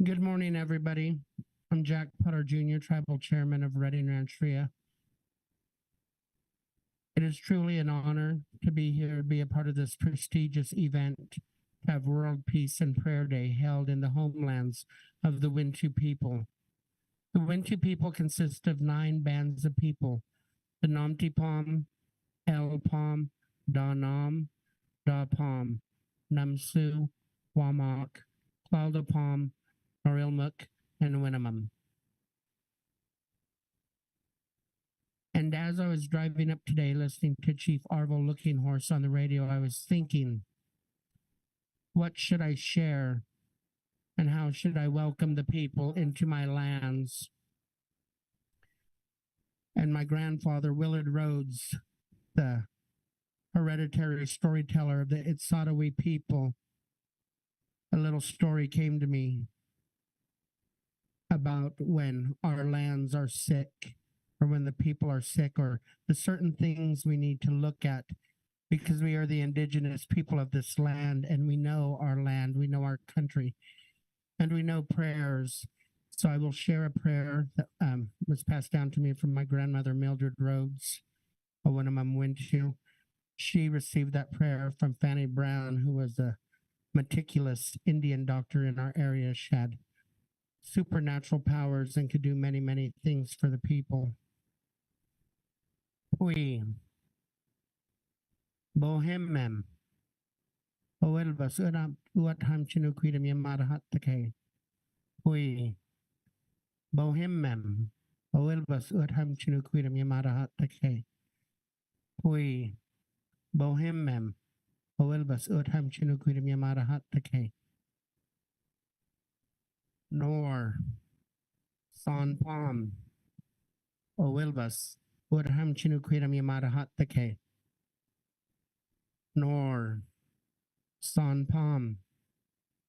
Good morning, everybody. I'm Jack Putter Jr., Tribal Chairman of Redding Rancheria. It is truly an honor to be here, to be a part of this prestigious event, to have World Peace and Prayer Day held in the homelands of the Wintu people. The Wintu people consist of 9 bands of people: the Namtipom, Elpom, Danam, Dapom, Namsu, Wamak, Claudapom, Norilmuk, and Winnemem. And as I was driving up today listening to Chief Arvol Looking Horse on the radio, I was thinking, what should I share and how should I welcome the people into my lands? And my grandfather, Willard Rhodes, the hereditary storyteller of the Itsatawi people, a little story came to me about when our lands are sick, or when the people are sick, or the certain things we need to look at, because we are the indigenous people of this land, and we know our land, we know our country, and we know prayers. So I will share a prayer that was passed down to me from my grandmother, Mildred Rhodes, a Winnemem Wintu. She received that prayer from Fanny Brown, who was a meticulous Indian doctor in our area. She had supernatural powers and could do many, many things for the people. Pui, bohemem, oelvas uatham chinuquidam yamarahatake. Pui, bohemem, oelvas uatham chinuquidam yamarahatake. Pui, bohemem, oelvas uatham chinuquidam yamarahatake. Nor, son palm, oelvas uatham chinuquidam yamarahatake. Nor, son palm,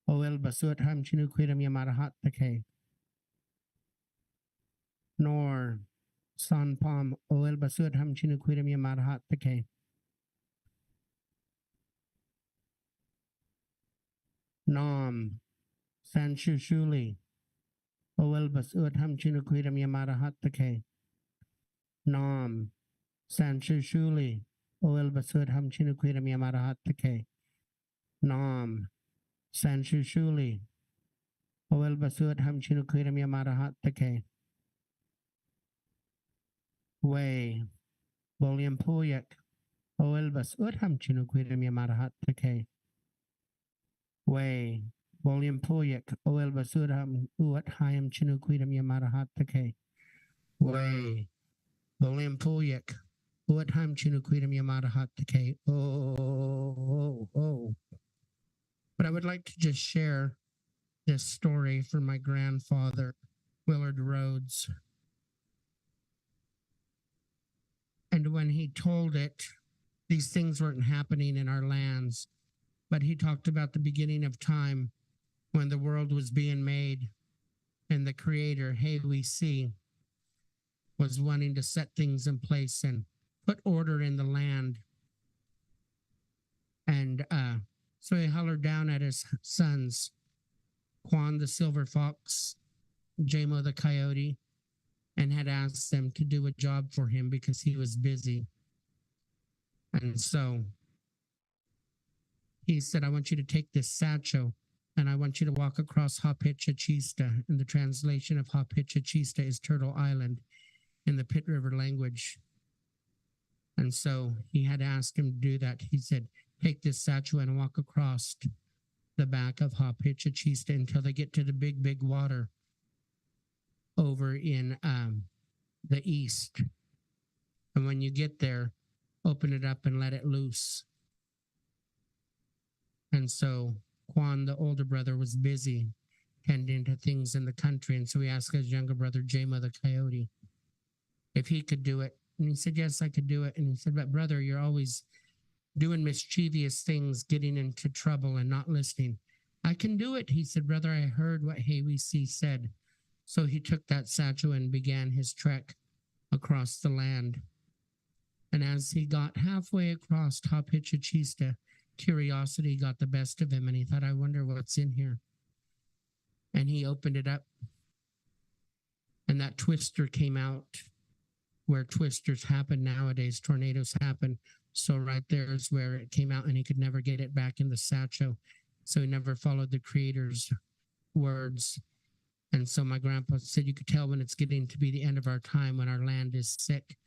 oelvas uatham chinuquidam yamarahatake. Nor, son palm, oelvas uatham chinuquidam yamarahatake. Nam, Sanchushuli, oelvas uatham chinuquidam yamarahatake. Nam, Sanchushuli, oelvas uatham chinuquidam yamarahatake. Nam, Sanchushuli, oelvas uatham chinuquidam yamarahatake. Way, Bolyampuyak, oelvas uatham chinuquidam yamarahatake. Way, Bolyampuyak, oelvas uatham chinuquidam yamarahatake. Way, Bolyampuyak, uatham chinuquidam yamarahatake. Oh. But I would like to just share this story from my grandfather, Willard Rhodes. And when he told it, these things weren't happening in our lands, but he talked about the beginning of time when the world was being made and the creator, hey, we see, was wanting to set things in place and put order in the land. And so he hollered down at his sons, Quan the silver fox, Jamo the coyote, and had asked them to do a job for him because he was busy. And so he said, I want you to take this satchel and I want you to walk across Hapichachista. And the translation of Hapichachista is Turtle Island in the Pit River language. And so he had asked him to do that. He said, take this satchel and walk across the back of Hapichachista until they get to the big water over in the east. And when you get there, open it up and let it loose. And so Quan, the older brother, was busy tending to things in the country. And so he asked his younger brother, Jamo the coyote, if he could do it. And he said, yes, I could do it. And he said, but brother, you're always doing mischievous things, getting into trouble and not listening. I can do it. He said, brother, I heard what Haywisi said. So he took that satchel and began his trek across the land. And as he got halfway across Hapichachista, curiosity got the best of him, and he thought, I wonder what's in here. and he opened it up, and that twister came out where twisters happen nowadays, tornadoes happen. So right there is where it came out, and he could never get it back in the satchel. So he never followed the Creator's words. And so my grandpa said, you could tell when it's getting to be the end of our time, when our land is sick,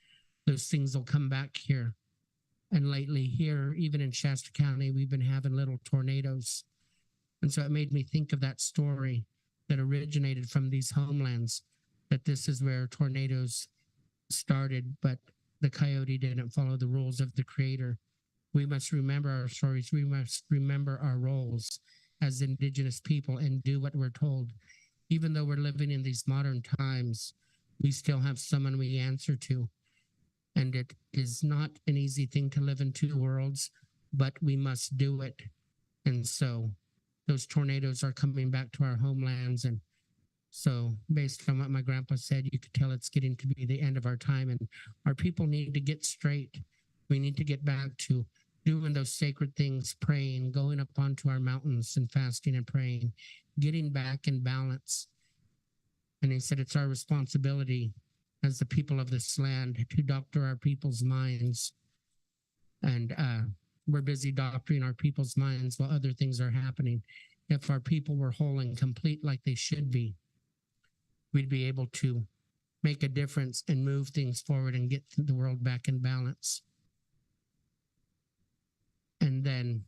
those things will come back here. And lately here, even in Shasta County, we've been having little tornadoes. And so it made me think of that story that originated from these homelands, that this is where tornadoes started, but the coyote didn't follow the rules of the Creator. We must remember our stories. We must remember our roles as Indigenous people and do what we're told. Even though we're living in these modern times, we still have someone we answer to. And it is not an easy thing to live in two worlds, but we must do it. And so those tornadoes are coming back to our homelands. And so based on what my grandpa said, you could tell it's getting to be the end of our time, and our people need to get straight. We need to get back to doing those sacred things, praying, going up onto our mountains and fasting and praying, getting back in balance. And he said it's our responsibility as the people of this land to doctor our people's minds. And we're busy doctoring our people's minds while other things are happening. If our people were whole and complete like they should be, we'd be able to make a difference and move things forward and get the world back in balance. And then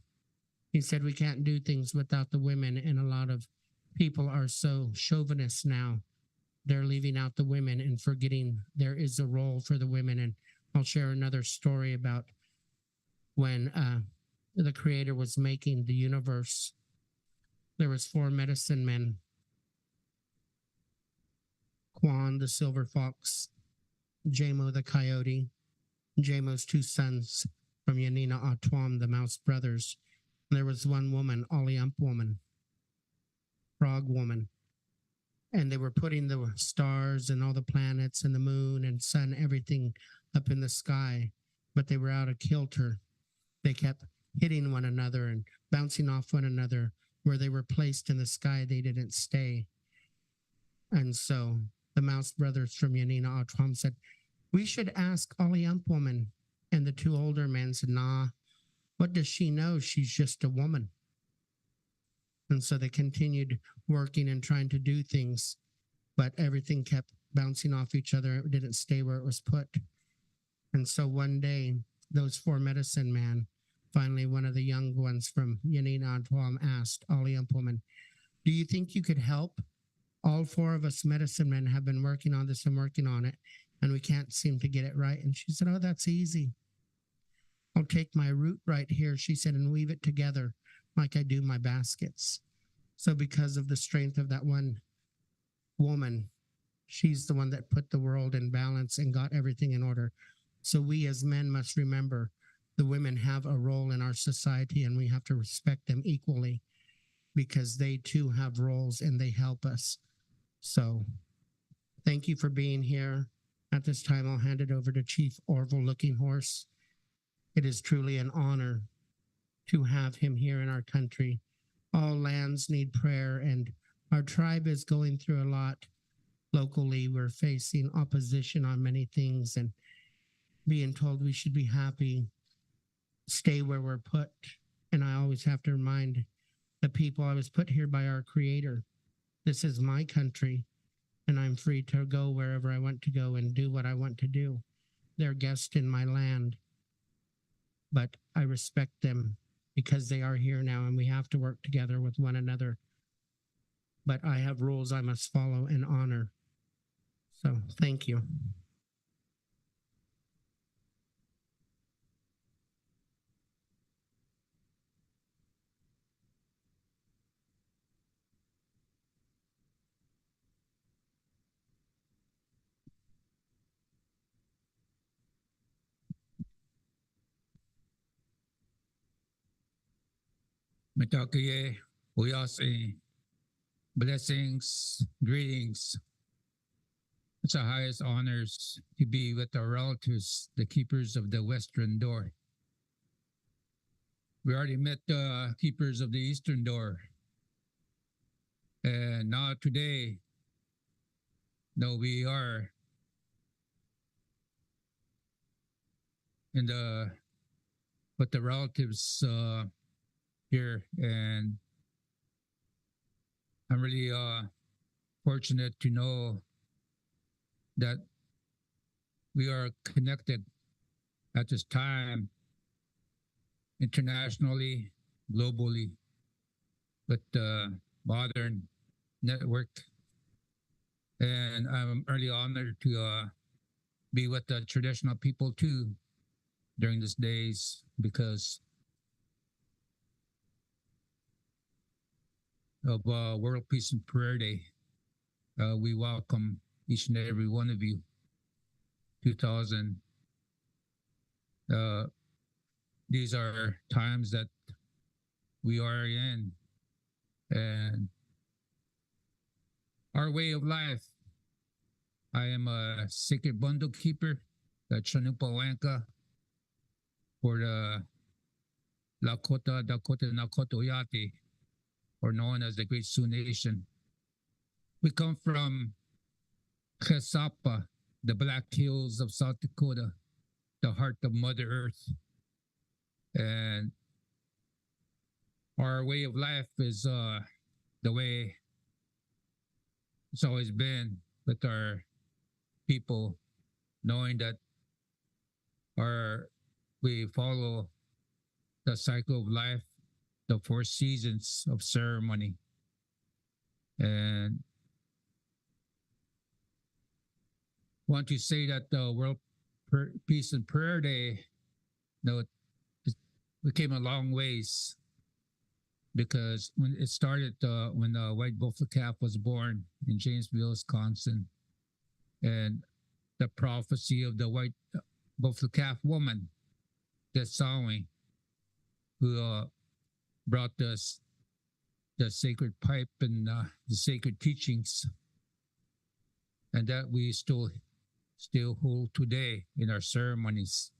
he said we can't do things without the women, and a lot of people are so chauvinist now. They're leaving out the women and forgetting there is a role for the women. And I'll share another story about when the Creator was making the universe. There was 4 medicine men: Quan the silver fox, Jamo the coyote, Jamo's 2 sons from Yanina Atwam, the mouse brothers. And there was 1 woman, Aliump woman, frog woman. And they were putting the stars and all the planets and the moon and sun, everything up in the sky, but they were out of kilter. They kept hitting one another and bouncing off one another. Where they were placed in the sky, they didn't stay. And so the mouse brothers from Yanina Atwam said, we should ask Aliump woman. And the 2 older men said, nah, what does she know? She's just a woman. And so they continued working and trying to do things, but everything kept bouncing off each other. It didn't stay where it was put. And so one day, those 4 medicine men, finally one of the young ones from Yanina Atwam asked Aliump woman, do you think you could help? All 4 of us medicine men have been working on this and working on it, and we can't seem to get it right. And she said, oh, that's easy. I'll take my root right here, she said, and weave it together like I do my baskets. So because of the strength of that one woman, she's the one that put the world in balance and got everything in order. So we as men must remember the women have a role in our society, and we have to respect them equally because they too have roles and they help us. So thank you for being here. At this time, I'll hand it over to Chief Arvol Looking Horse. It is truly an honor to have him here in our country. All lands need prayer, and our tribe is going through a lot. Locally, we're facing opposition on many things and being told we should be happy, stay where we're put. And I always have to remind the people I was put here by our Creator. This is my country, and I'm free to go wherever I want to go and do what I want to do. They're guests in my land, but I respect them because they are here now, and we have to work together with one another. But I have rules I must follow and honor. So thank you. Mitakuye, Uyase, blessings, greetings. It's our highest honors to be with our relatives, the keepers of the western door. We already met the keepers of the eastern door. And now today, no, we are in the with the relatives here, and I'm really fortunate to know that we are connected at this time internationally, globally, with the modern network. And I'm really honored to be with the traditional people too during these days, because of World Peace and Prayer Day. We welcome each and every one of you. 2000. These are times that we are in, and our way of life. I am a sacred bundle keeper, the Chanupawanka, for the Lakota, Dakota, Nakota Oyate, or known as the Great Sioux Nation. We come from Chesapa, the Black Hills of South Dakota, the heart of Mother Earth. And our way of life is the way it's always been with our people, knowing that we follow the cycle of life, the 4 seasons of ceremony. And want to say that the World Peace and Prayer Day, we came a long ways, because when it started, when the white buffalo calf was born in Janesville, Wisconsin, and the prophecy of the white buffalo calf woman, the sewing, who brought us the sacred pipe and the sacred teachings, and that we still hold today in our ceremonies.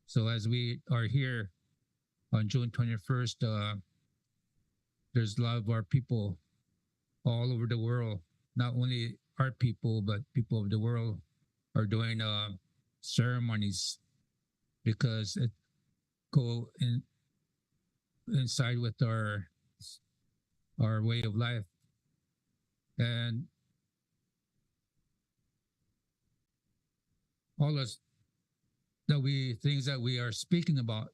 So as we are here on June 21st, there's a lot of our people all over the world, not only our people, but people of the world are doing ceremonies, because it go inside with our way of life. And all those things that we are speaking about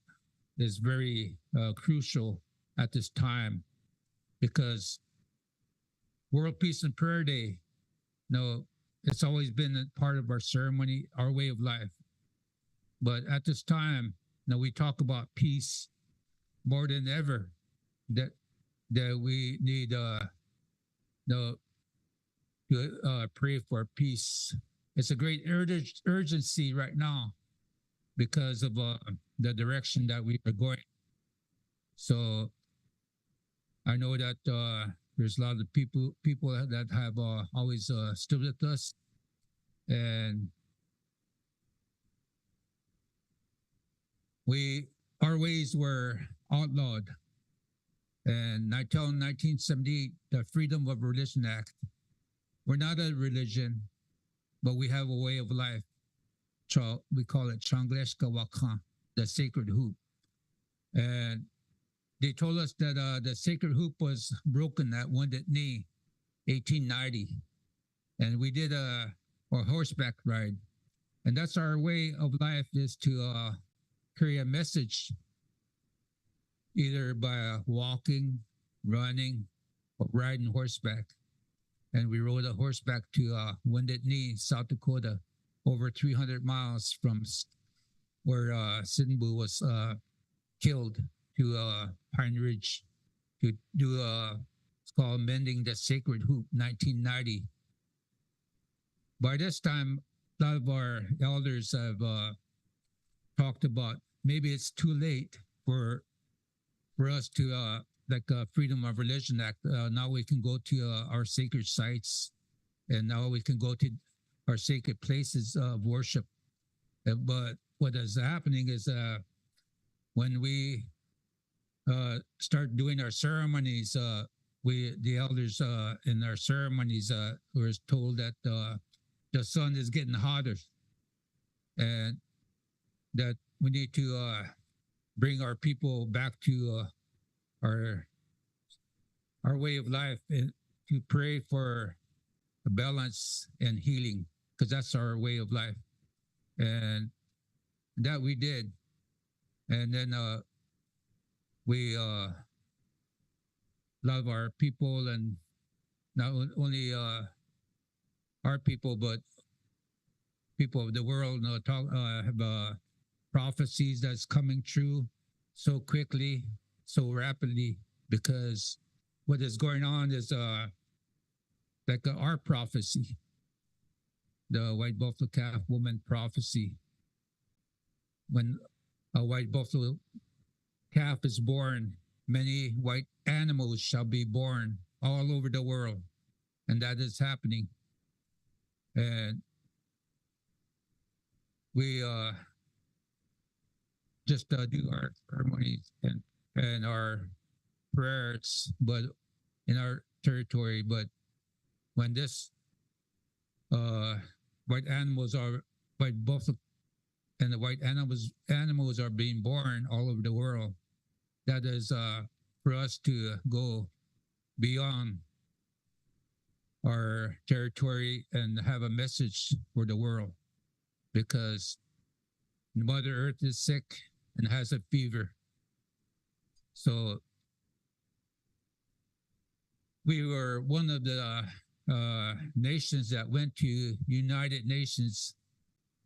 is very crucial at this time, because World Peace and Prayer Day, it's always been a part of our ceremony, our way of life. But at this time, we talk about peace more than ever, that we need to pray for peace. It's a great urgency right now because of the direction that we are going. So I know that there's a lot of people that have always stood with us, and our ways were outlawed. And until 1978, the Freedom of Religion Act, we're not a religion, but we have a way of life. We call it Changleshka Wakan, the sacred hoop. And they told us that the sacred hoop was broken at Wounded Knee, 1890. And we did a horseback ride. And that's our way of life, is to carry a message, either by walking, running, or riding horseback. And we rode a horseback to Wounded Knee, South Dakota, over 300 miles from where Sinbu was killed, to Pine Ridge, to do it's called Mending the Sacred Hoop, 1990. By this time, a lot of our elders have talked about maybe it's too late for us to Freedom of Religion Act. Now we can go to our sacred sites, and now we can go to our sacred places of worship. But what is happening is when we start doing our ceremonies, the elders in our ceremonies were told that the sun is getting hotter, and that we need to bring our people back to our way of life, and to pray for a balance and healing, because that's our way of life. And that we did. And then we love our people, and not only our people, but people of the world, have prophecies that's coming true so quickly, so rapidly, because what is going on is like our prophecy, the white buffalo calf woman prophecy. When a white buffalo calf is born, many white animals shall be born all over the world, and that is happening. And we just do our ceremonies and our prayers, but in our territory. But when this white buffalo and the white animals are being born all over the world, that is for us to go beyond our territory and have a message for the world, because Mother Earth is sick and has a fever. So we were one of the nations that went to United Nations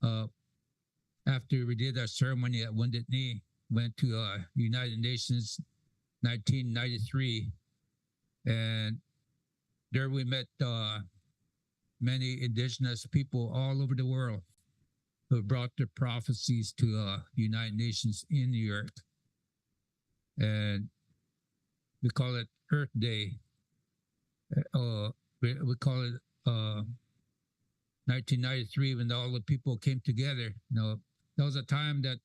after we did our ceremony at Wounded Knee. Went to United Nations 1993, and there we met many indigenous people all over the world who brought their prophecies to United Nations in New York. And we call it Earth Day. We call it 1993, when all the people came together. That was a time that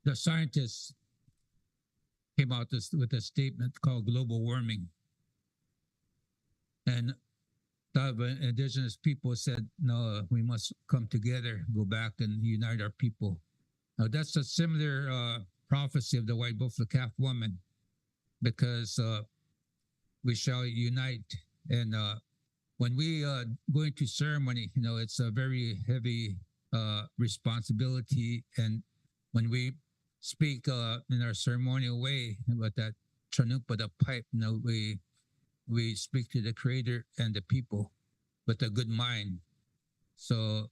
the scientists came out with a statement called global warming. And the indigenous people said, no, we must come together, go back and unite our people. Now that's a similar prophecy of the white buffalo calf woman, because we shall unite. And when we go into ceremony, it's a very heavy responsibility. And when we speak in our ceremonial way about that chanupa, the pipe, we speak to the Creator and the people with a good mind. So,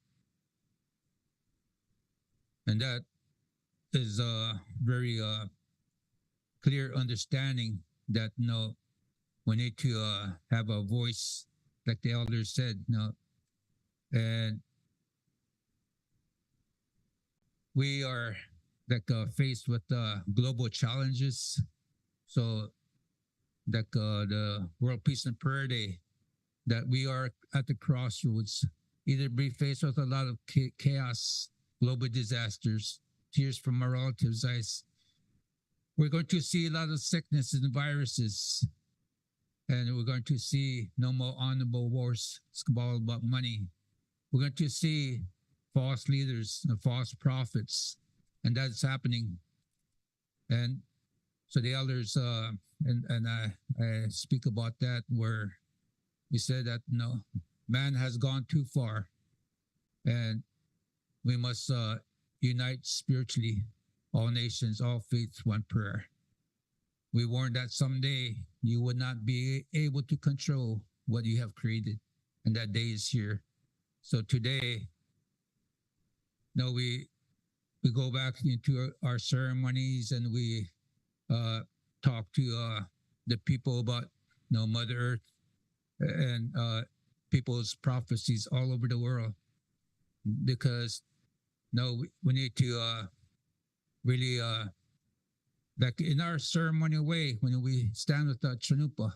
and that is a very clear understanding that we need to have a voice, like the elders said, and we are faced with global challenges. So the World Peace and Prayer Day, that we are at the crossroads, either be faced with a lot of chaos, global disasters, tears from our relatives. We're going to see a lot of sickness and viruses, and we're going to see no more honorable wars. It's all about money. We're going to see false leaders and false prophets, and that's happening. And so the elders and I speak about that, where we said that man has gone too far, and we must unite spiritually, all nations, all faiths, one prayer. We warned that someday you would not be able to control what you have created, and that day is here. So today, we go back into our ceremonies, and we talk to the people about Mother Earth and people's prophecies all over the world, because we need to really like in our ceremonial way, when we stand with the chanupa,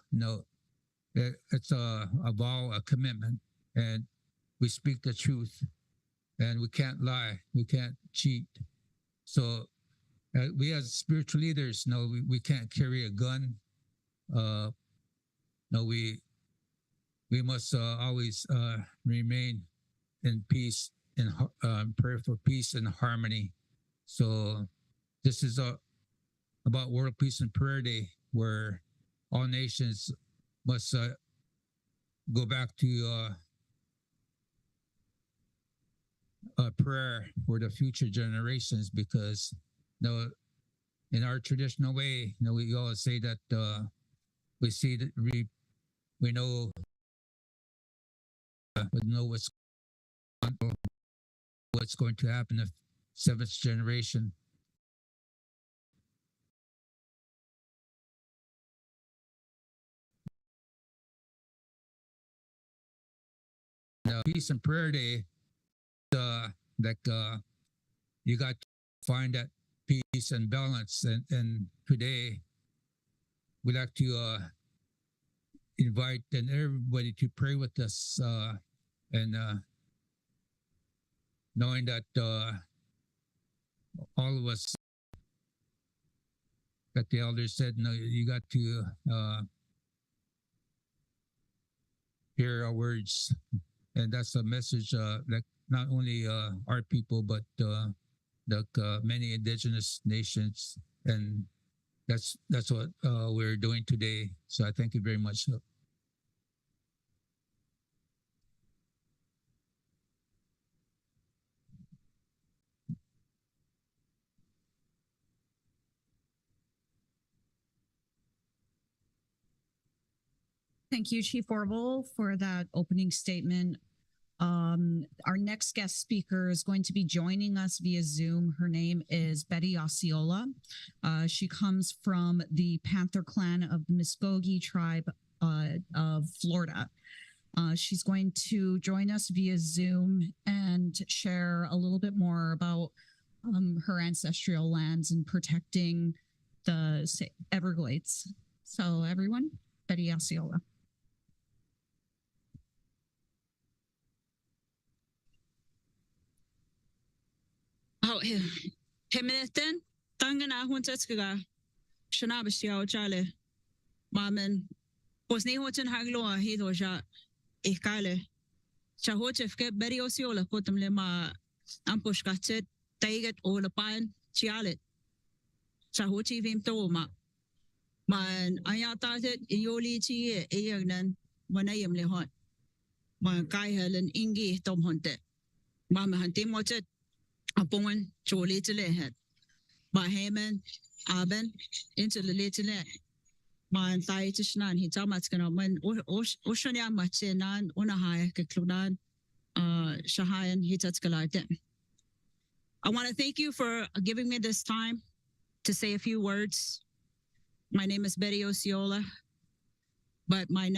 it's a vow, a commitment, and we speak the truth, and we can't lie, we can't cheat. So we as spiritual leaders know we can't carry a gun. No, we must always remain in peace and pray for peace and harmony. So this is about World Peace and Prayer Day, where all nations must go back to prayer for the future generations, because in our traditional way, we always say that we see that we know what's going to happen if seventh generation. Peace and Prayer Day, you got to find that peace and balance, and today we'd like to invite and everybody to pray with us, and knowing that all of us, that the elders said, no, you got to hear our words, and that's a message that not only our people but many indigenous nations, and that's what we're doing today. So I thank you very much. Thank you, Chief Arvol, for that opening statement. Our next guest speaker is going to be joining us via Zoom. Her name is Betty Osceola. She comes from the Panther Clan of the Muskogee tribe of Florida. She's going to join us via Zoom and share a little bit more about her ancestral lands and protecting the Everglades. So everyone, Betty Osceola. Hemineten, tangana huntetska, shanabishia chale, mamen, was ni hoten hagloa hidoja, ikale, chahochefke Betty Osceola putem lema ampushkatet, taiget ola pan, chialet, chahochi vim toma. Man ayatatet ioli chi eagnan, manayam lehot, man kai helen ingi tom hunte, mama huntemotet. Upon Jolie to lehead. My Haman, Aben, into the little net. My entire Tishnan, he told us gonna when Oshania Machinan, Unahai, Kaklunan, Shahayan, Hitatskalatem. I want to thank you for giving me this time to say a few words. My name is Betty Osceola, but my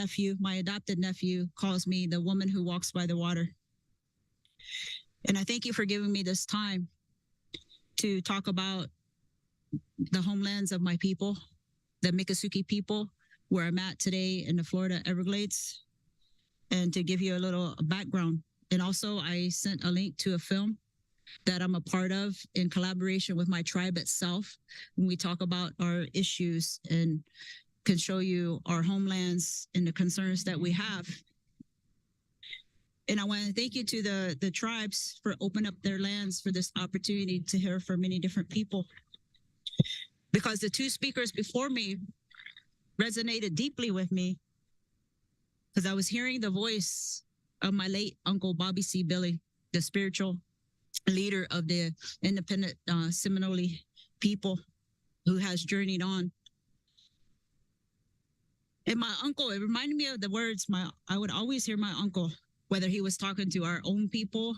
adopted nephew, calls me the woman who walks by the water. And I thank you for giving me this time to talk about the homelands of my people, the Miccosukee people, where I'm at today in the Florida Everglades, and to give you a little background. And also, I sent a link to a film that I'm a part of in collaboration with my tribe itself, when we talk about our issues and can show you our homelands and the concerns that we have. And I want to thank you to the tribes for opening up their lands for this opportunity to hear from many different people. Because the two speakers before me resonated deeply with me, because I was hearing the voice of my late uncle, Bobby C. Billy, the spiritual leader of the independent Seminole people who has journeyed on. And my uncle, it reminded me of the words I would always hear my uncle, whether he was talking to our own people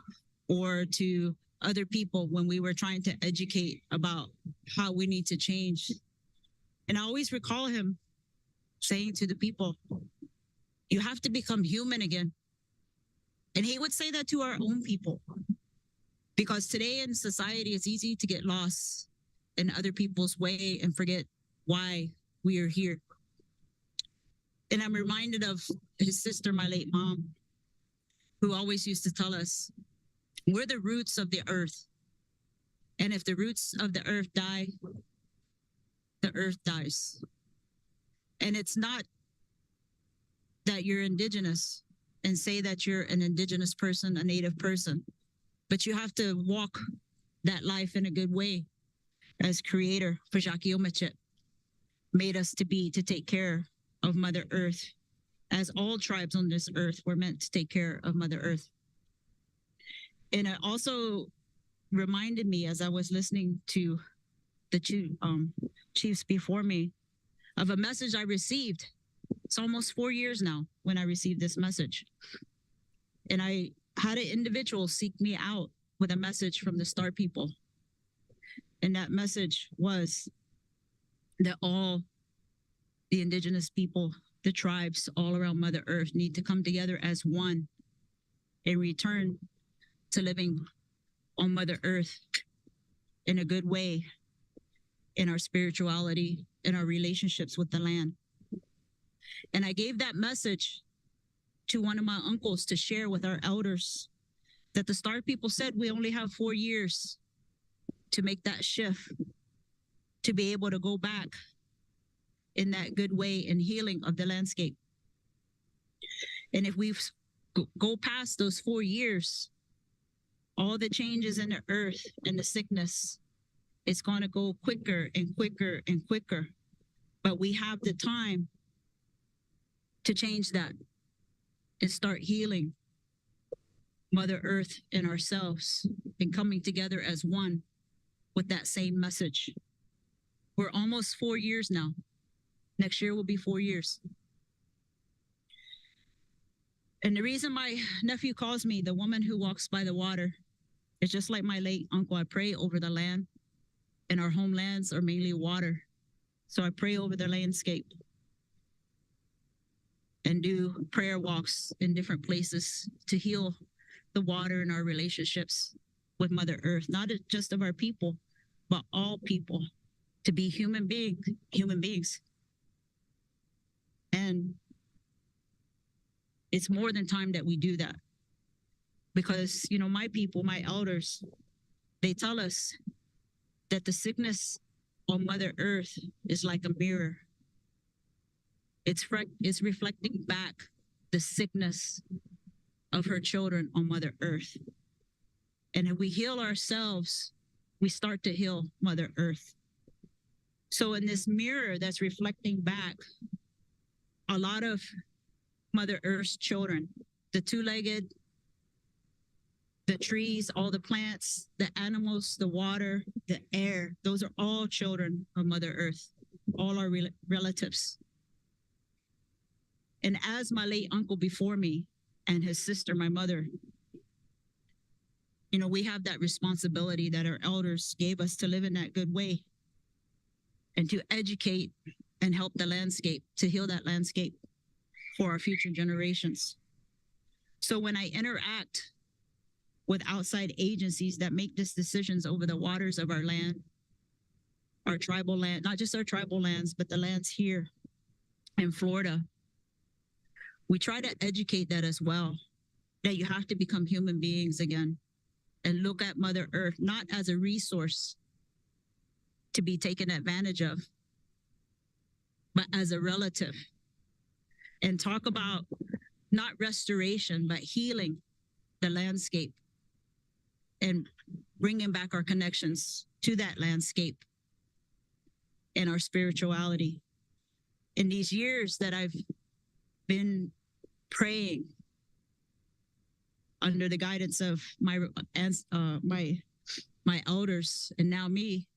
or to other people when we were trying to educate about how we need to change. And I always recall him saying to the people, you have to become human again. And he would say that to our own people, because today in society, it's easy to get lost in other people's way and forget why we are here. And I'm reminded of his sister, my late mom, who always used to tell us, we're the roots of the earth. And if the roots of the earth die, the earth dies. And it's not that you're indigenous and say that you're an indigenous person, a native person, but you have to walk that life in a good way as creator. Fajakiomache made us to be, to take care of Mother Earth, as all tribes on this earth were meant to take care of Mother Earth. And it also reminded me as I was listening to the two chiefs before me of a message I received. It's almost 4 years now when I received this message. And I had an individual seek me out with a message from the Star People. And that message was that all the indigenous people, the tribes all around Mother Earth need to come together as one and return to living on Mother Earth in a good way, in our spirituality, in our relationships with the land. And I gave that message to one of my uncles to share with our elders, that the Star People said we only have 4 years to make that shift, to be able to go back in that good way and healing of the landscape. And if we go past those 4 years, all the changes in the earth and the sickness, it's going to go quicker and quicker and quicker. But we have the time to change that and start healing Mother Earth and ourselves and coming together as one with that same message. We're almost 4 years now. Next year will be 4 years. And the reason my nephew calls me the woman who walks by the water is just like my late uncle. I pray over the land, and our homelands are mainly water. So I pray over the landscape and do prayer walks in different places to heal the water in our relationships with Mother Earth, not just of our people, but all people, to be human beings. And it's more than time that we do that. Because, you know, my people, my elders, they tell us that the sickness on Mother Earth is like a mirror. It's reflecting back the sickness of her children on Mother Earth. And if we heal ourselves, we start to heal Mother Earth. So in this mirror that's reflecting back a lot of Mother Earth's children, the two-legged, the trees, all the plants, the animals, the water, the air, those are all children of Mother Earth, all our relatives. And as my late uncle before me and his sister, my mother, you know, we have that responsibility that our elders gave us to live in that good way and to educate and help the landscape, to heal that landscape for our future generations. So when I interact with outside agencies that make these decisions over the waters of our land, our tribal land, not just our tribal lands, but the lands here in Florida, we try to educate that as well, that you have to become human beings again and look at Mother Earth, not as a resource to be taken advantage of, but as a relative. And talk about not restoration, but healing the landscape and bringing back our connections to that landscape and our spirituality. In these years that I've been praying under the guidance of my elders, and now me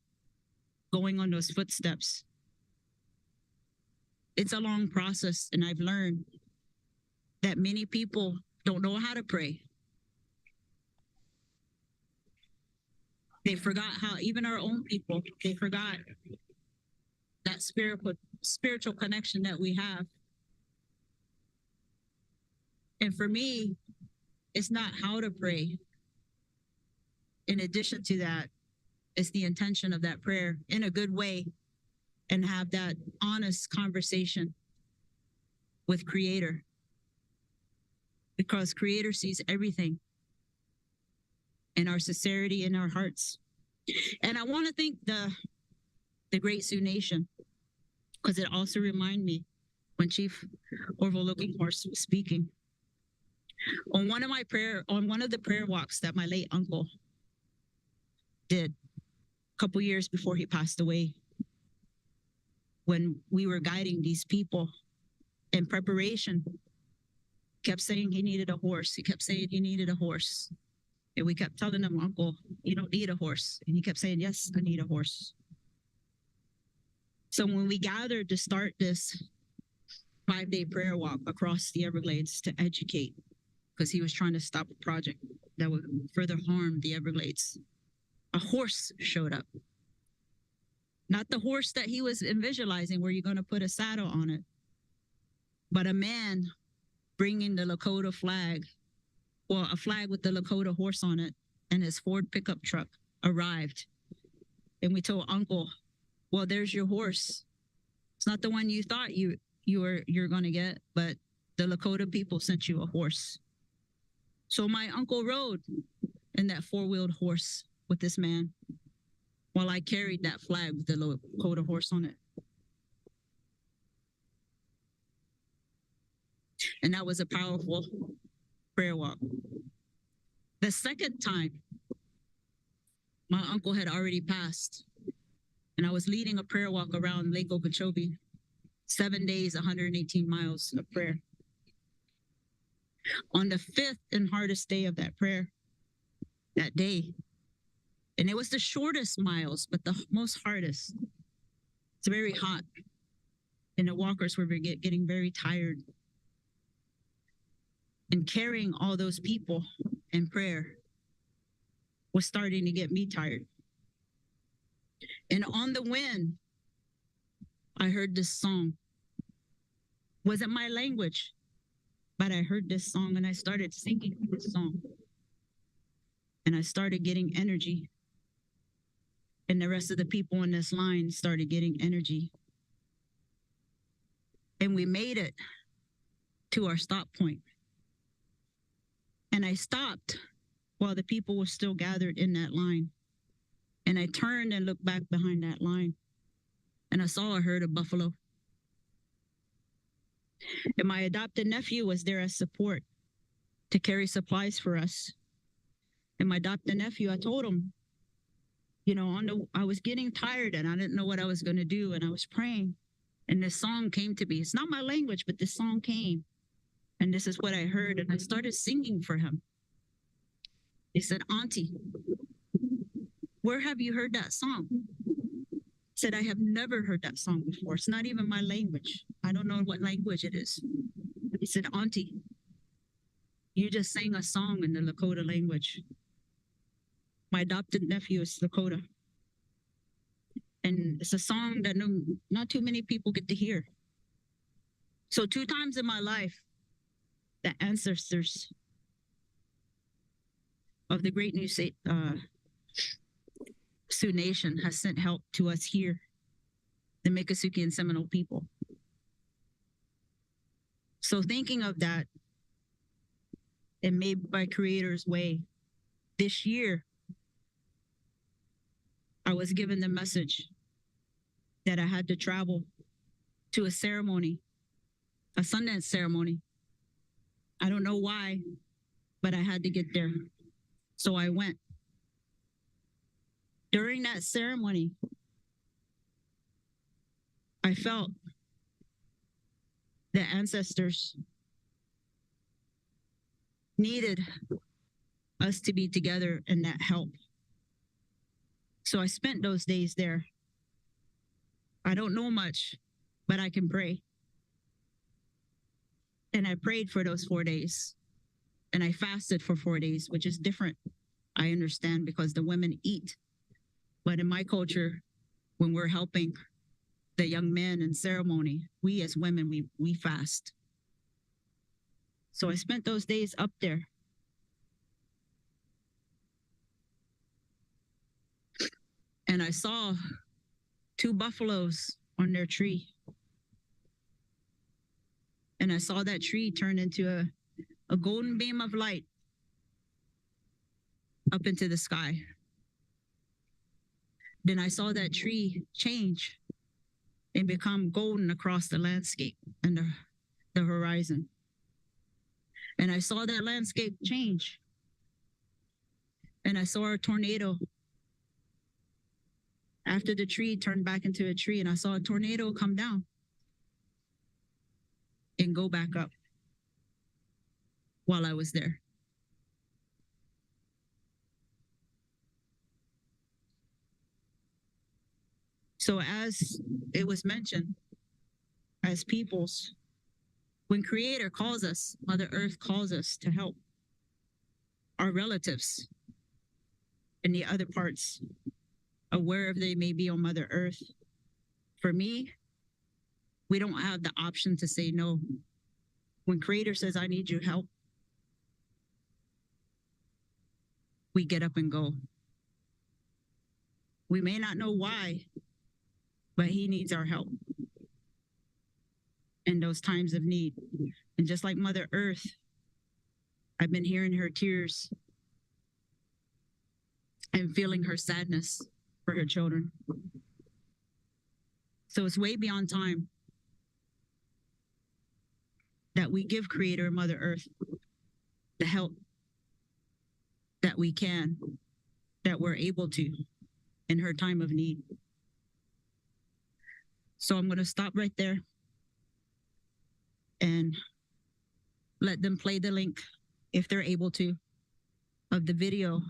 going on those footsteps, it's a long process, and I've learned that many people don't know how to pray. They forgot how, even our own people, they forgot that spiritual connection that we have. And for me, it's not how to pray. In addition to that, it's the intention of that prayer in a good way, and have that honest conversation with Creator. Because Creator sees everything in our sincerity, in our hearts, And I want to thank the great Sioux Nation, because it also reminded me when Chief Arvol Looking Horse was speaking on one of the prayer walks that my late uncle did a couple years before he passed away. When we were guiding these people in preparation, kept saying he needed a horse. He kept saying he needed a horse. And we kept telling him, Uncle, you don't need a horse. And he kept saying, yes, I need a horse. So when we gathered to start this 5-day prayer walk across the Everglades to educate, because he was trying to stop a project that would further harm the Everglades, a horse showed up. Not the horse that he was visualizing where you're going to put a saddle on it, but a man bringing the Lakota flag, well, a flag with the Lakota horse on it, and his Ford pickup truck arrived. And we told Uncle, well, there's your horse. It's not the one you thought you're going to get, but the Lakota people sent you a horse. So my uncle rode in that 4-wheeled horse with this man, while I carried that flag with the Lakota horse on it. And that was a powerful prayer walk. The second time, my uncle had already passed, and I was leading a prayer walk around Lake Okeechobee, 7 days, 118 miles of prayer. On the 5th and hardest day of that prayer, that day, and it was the shortest miles, but the most hardest. It's very hot. And the walkers were getting very tired. And carrying all those people in prayer was starting to get me tired. And on the wind, I heard this song. Wasn't my language, but I heard this song and I started singing this song. And I started getting energy. And the rest of the people in this line started getting energy. And we made it to our stop point. And I stopped while the people were still gathered in that line. And I turned and looked back behind that line. And I saw a herd of buffalo. And my adopted nephew was there as support to carry supplies for us. And my adopted nephew, I told him, you know, I was getting tired and I didn't know what I was going to do. And I was praying. And this song came to me. It's not my language, but this song came. And this is what I heard. And I started singing for him. He said, Auntie, where have you heard that song? I said, I have never heard that song before. It's not even my language. I don't know what language it is. He said, Auntie, you just sang a song in the Lakota language. My adopted nephew is Lakota. And it's a song that not too many people get to hear. So 2 times in my life, the ancestors of the great Sioux Nation has sent help to us here, the Miccosukee and Seminole people. So thinking of that, and made by Creator's way, this year, I was given the message that I had to travel to a ceremony, a Sundance ceremony. I don't know why, but I had to get there. So I went. During that ceremony, I felt the ancestors needed us to be together in that help. So I spent those days there. I don't know much, but I can pray. And I prayed for those 4 days. And I fasted for 4 days, which is different. I understand because the women eat. But in my culture, when we're helping the young men in ceremony, we as women, we fast. So I spent those days up there. And I saw 2 buffaloes on their tree. And I saw that tree turn into a golden beam of light up into the sky. Then I saw that tree change and become golden across the landscape and the horizon. And I saw that landscape change. And I saw a tornado after the tree turned back into a tree, and I saw a tornado come down and go back up while I was there. So as it was mentioned, as peoples, when Creator calls us, Mother Earth calls us to help our relatives in the other parts of wherever they may be on Mother Earth. For me, we don't have the option to say no. When Creator says, I need your help, we get up and go. We may not know why, but He needs our help in those times of need. And just like Mother Earth, I've been hearing her tears and feeling her sadness for her children. So it's way beyond time that we give Creator Mother Earth the help that we can, that we're able to in her time of need. So I'm going to stop right there and let them play the link, if they're able to, of the video,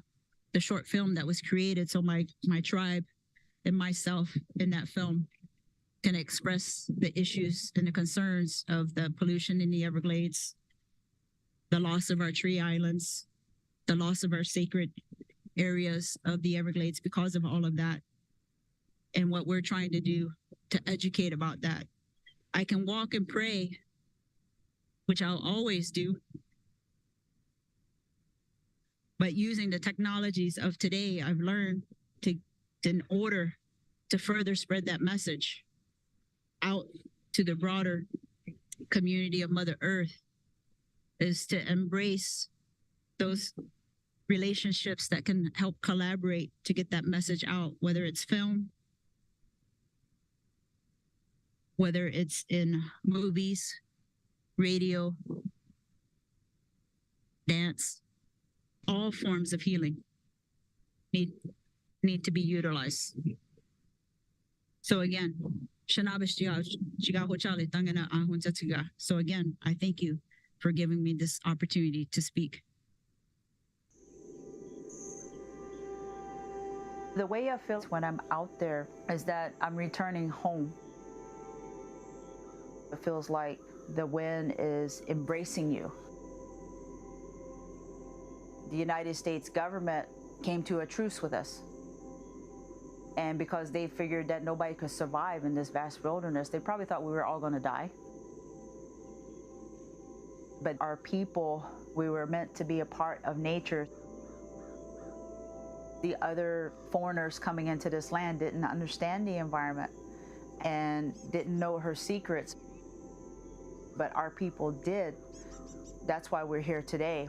the short film that was created, so my tribe and myself in that film can express the issues and the concerns of the pollution in the Everglades, the loss of our tree islands, the loss of our sacred areas of the Everglades because of all of that, and what we're trying to do to educate about that. I can walk and pray, which I'll always do, but using the technologies of today, I've learned in order to further spread that message out to the broader community of Mother Earth, is to embrace those relationships that can help collaborate to get that message out, whether it's film, whether it's in movies, radio, dance. All forms of healing need to be utilized. So again, so again, I thank you for giving me this opportunity to speak. The way I feel when I'm out there is that I'm returning home. It feels like the wind is embracing you. The United States government came to a truce with us. And because they figured that nobody could survive in this vast wilderness, they probably thought we were all going to die. But our people, we were meant to be a part of nature. The other foreigners coming into this land didn't understand the environment and didn't know her secrets. But our people did. That's why we're here today.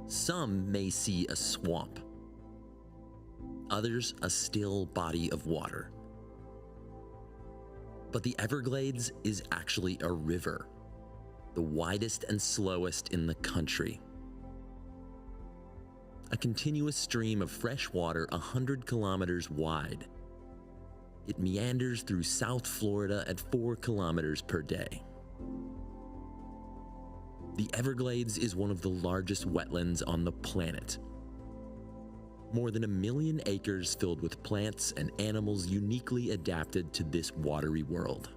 Some may see a swamp, others a still body of water. But the Everglades is actually a river, the widest and slowest in the country. A continuous stream of fresh water 100 kilometers wide. It meanders through South Florida at 4 kilometers per day. The Everglades is one of the largest wetlands on the planet. More than 1 million acres filled with plants and animals uniquely adapted to this watery world.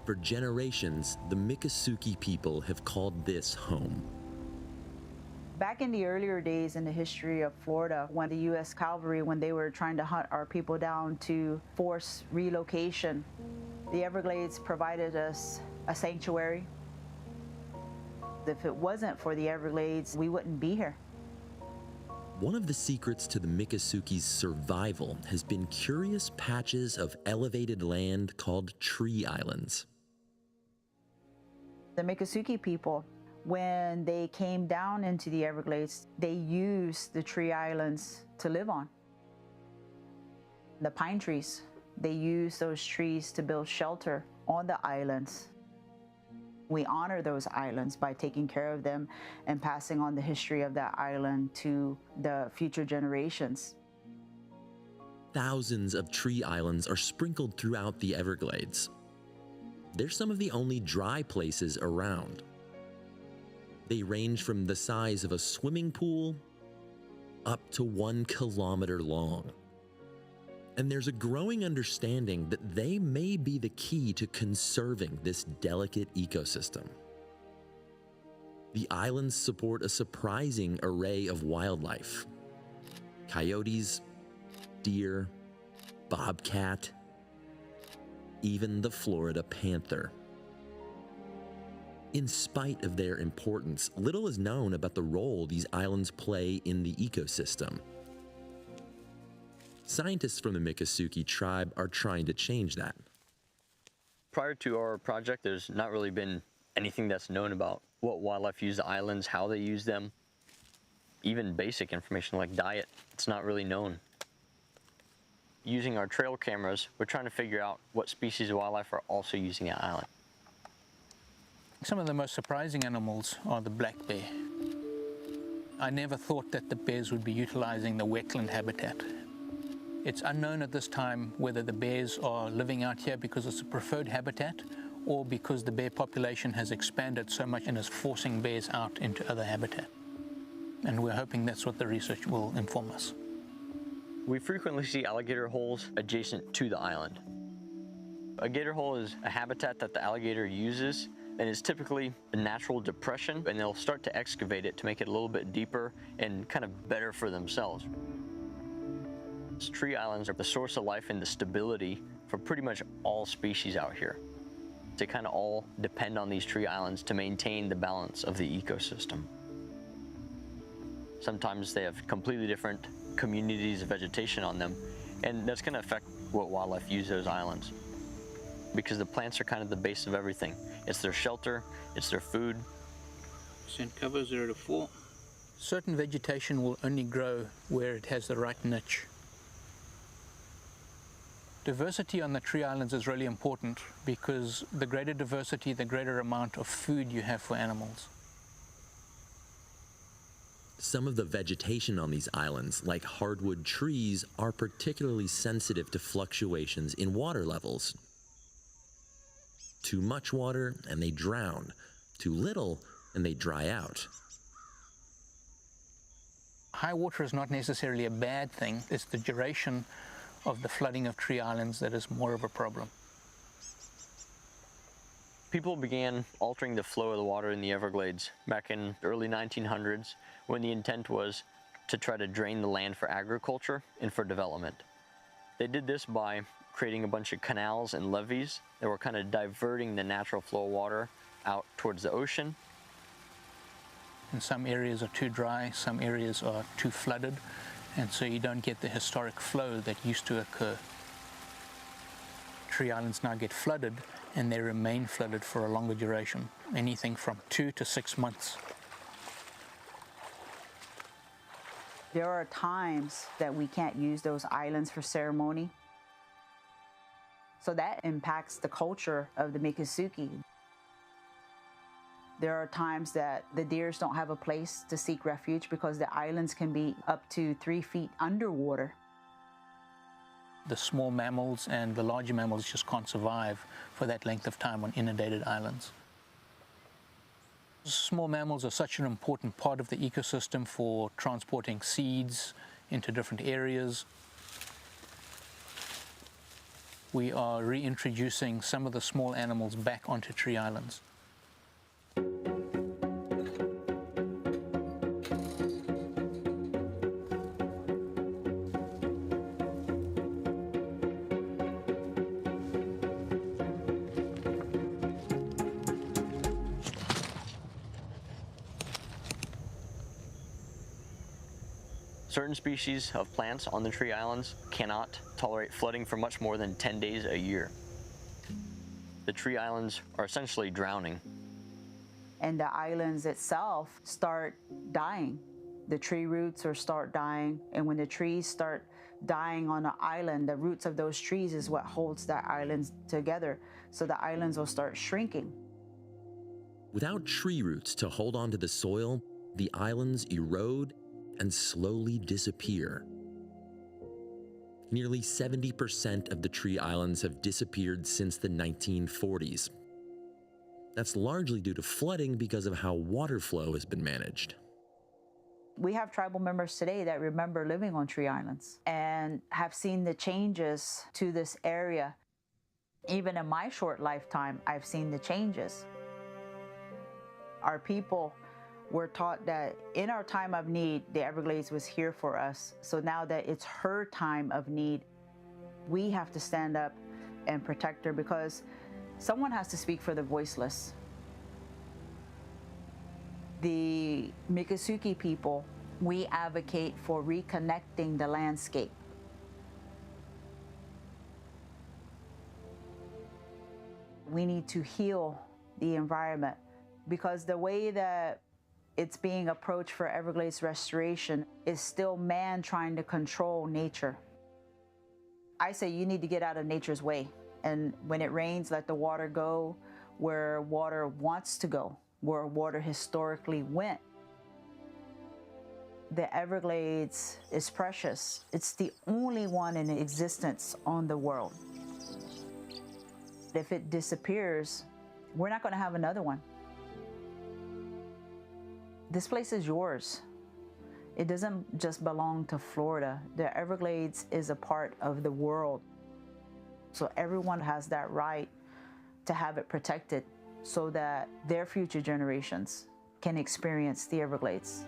For generations, the Miccosukee people have called this home. Back in the earlier days in the history of Florida, when the U.S. Cavalry, when they were trying to hunt our people down to force relocation, the Everglades provided us a sanctuary. If it wasn't for the Everglades, we wouldn't be here. One of the secrets to the Miccosukie's survival has been curious patches of elevated land called tree islands. The Miccosukee people, when they came down into the Everglades, they used the tree islands to live on. The pine trees, they used those trees to build shelter on the islands. We honor those islands by taking care of them and passing on the history of that island to the future generations. Thousands of tree islands are sprinkled throughout the Everglades. They're some of the only dry places around. They range from the size of a swimming pool up to 1 kilometer long. And there's a growing understanding that they may be the key to conserving this delicate ecosystem. The islands support a surprising array of wildlife: coyotes, deer, bobcat, even the Florida panther. In spite of their importance, little is known about the role these islands play in the ecosystem. Scientists from the Miccosukee tribe are trying to change that. Prior to our project, there's not really been anything that's known about what wildlife use the islands, how they use them. Even basic information like diet, it's not really known. Using our trail cameras, we're trying to figure out what species of wildlife are also using the island. Some of the most surprising animals are the black bear. I never thought that the bears would be utilizing the wetland habitat. It's unknown at this time whether the bears are living out here because it's a preferred habitat or because the bear population has expanded so much and is forcing bears out into other habitat. And we're hoping that's what the research will inform us. We frequently see alligator holes adjacent to the island. A gator hole is a habitat that the alligator uses, and it's typically a natural depression, and they'll start to excavate it to make it a little bit deeper and kind of better for themselves. These tree islands are the source of life and the stability for pretty much all species out here. They kind of all depend on these tree islands to maintain the balance of the ecosystem. Sometimes they have completely different communities of vegetation on them, and that's going to affect what wildlife use those islands. Because the plants are kind of the base of everything. It's their shelter, it's their food. Percent cover 0 to 4. Certain vegetation will only grow where it has the right niche. Diversity on the tree islands is really important because the greater diversity, the greater amount of food you have for animals. Some of the vegetation on these islands, like hardwood trees, are particularly sensitive to fluctuations in water levels. Too much water and they drown. Too little and they dry out. High water is not necessarily a bad thing. It's the duration of the flooding of tree islands that is more of a problem. People began altering the flow of the water in the Everglades back in the early 1900s when the intent was to try to drain the land for agriculture and for development. They did this by creating a bunch of canals and levees that were kind of diverting the natural flow of water out towards the ocean. And some areas are too dry, some areas are too flooded, and so you don't get the historic flow that used to occur. Tree islands now get flooded, and they remain flooded for a longer duration, anything from 2 to 6 months. There are times that we can't use those islands for ceremony. So that impacts the culture of the Miccosukee. There are times that the deers don't have a place to seek refuge because the islands can be up to 3 feet underwater. The small mammals and the larger mammals just can't survive for that length of time on inundated islands. Small mammals are such an important part of the ecosystem for transporting seeds into different areas. We are reintroducing some of the small animals back onto tree islands. Certain species of plants on the tree islands cannot tolerate flooding for much more than 10 days a year. The tree islands are essentially drowning. And the islands itself start dying. The tree roots start dying, and when the trees start dying on the island, the roots of those trees is what holds that islands together. So the islands will start shrinking. Without tree roots to hold onto the soil, the islands erode and slowly disappear. Nearly 70% of the tree islands have disappeared since the 1940s. That's largely due to flooding because of how water flow has been managed. We have tribal members today that remember living on tree islands and have seen the changes to this area. Even in my short lifetime, I've seen the changes. Our people were taught that in our time of need, the Everglades was here for us. So now that it's her time of need, we have to stand up and protect her, because someone has to speak for the voiceless. The Miccosukee people, we advocate for reconnecting the landscape. We need to heal the environment, because the way that it's being approached for Everglades restoration is still man trying to control nature. I say you need to get out of nature's way. And when it rains, let the water go where water wants to go, where water historically went. The Everglades is precious. It's the only one in existence on the world. If it disappears, we're not going to have another one. This place is yours. It doesn't just belong to Florida. The Everglades is a part of the world. So everyone has that right to have it protected so that their future generations can experience the Everglades.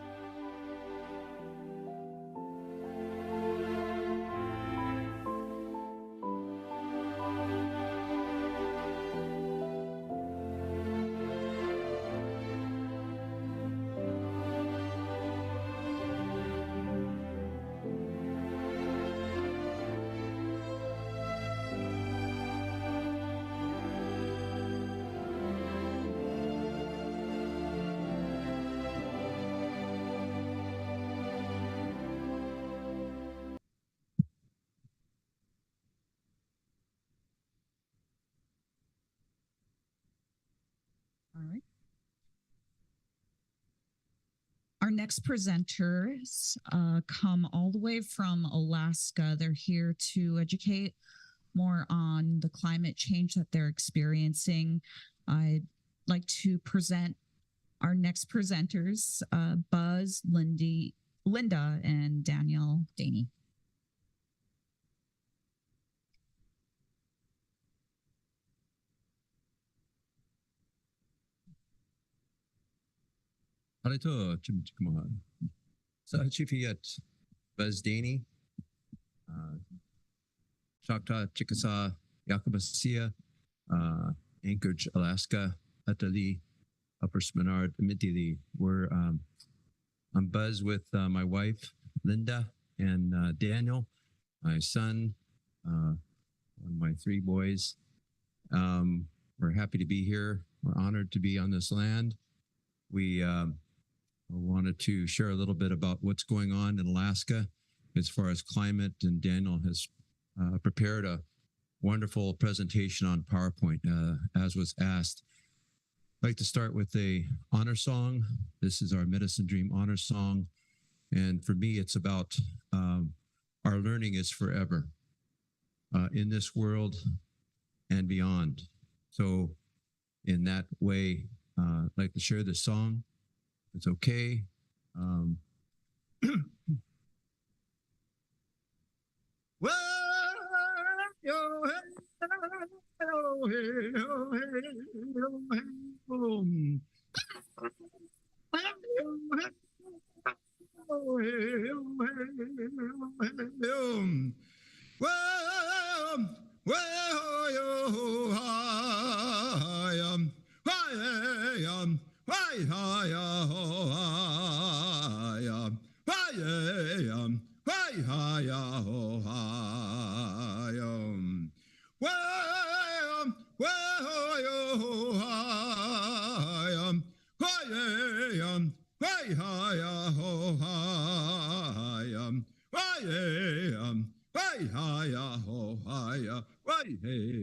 All right. Our next presenters come all the way from Alaska. They're here to educate more on the climate change that they're experiencing. I'd like to present our next presenters, Buzz, Linda, and Daniel Daney. Alito Chimchikumaha. So Chifiat Buzz Daney, Choctaw Chickasaw Yakubasia, Anchorage, Alaska, Atali, Upper Smenard, Mitili. I'm Buzz with my wife, Linda, and Daniel, my son, one of my three boys. We're happy to be here. We're honored to be on this land. We wanted to share a little bit about what's going on in Alaska as far as climate, and Daniel has prepared a wonderful presentation on PowerPoint, as was asked. I'd like to start with a honor song. This is our Medicine Dream honor song. And for me, it's about our learning is forever in this world and beyond. So in that way, I'd like to share this song. It's okay. ho hi well yo ho hi hey hi ho hi hey hi ho hi hey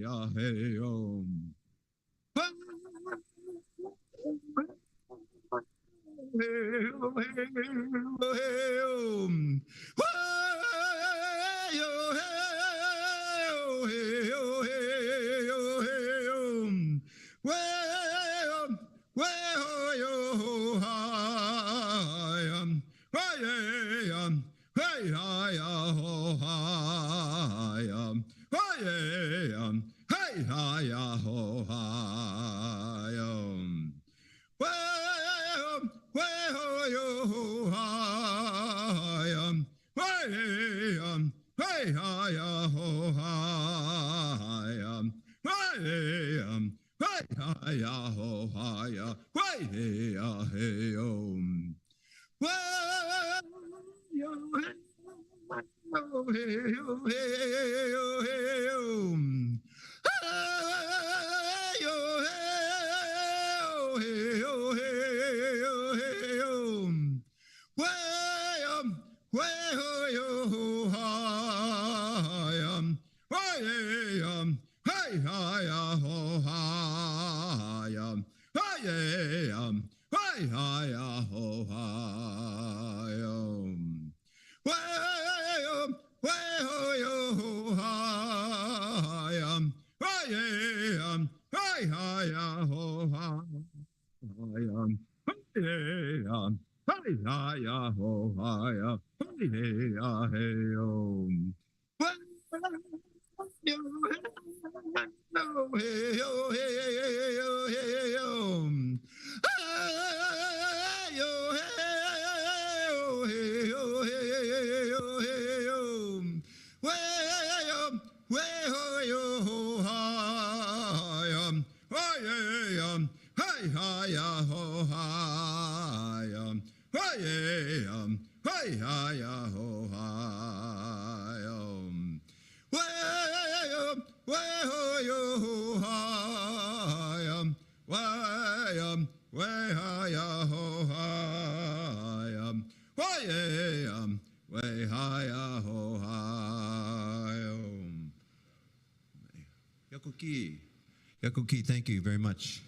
Yakuki, thank you very much.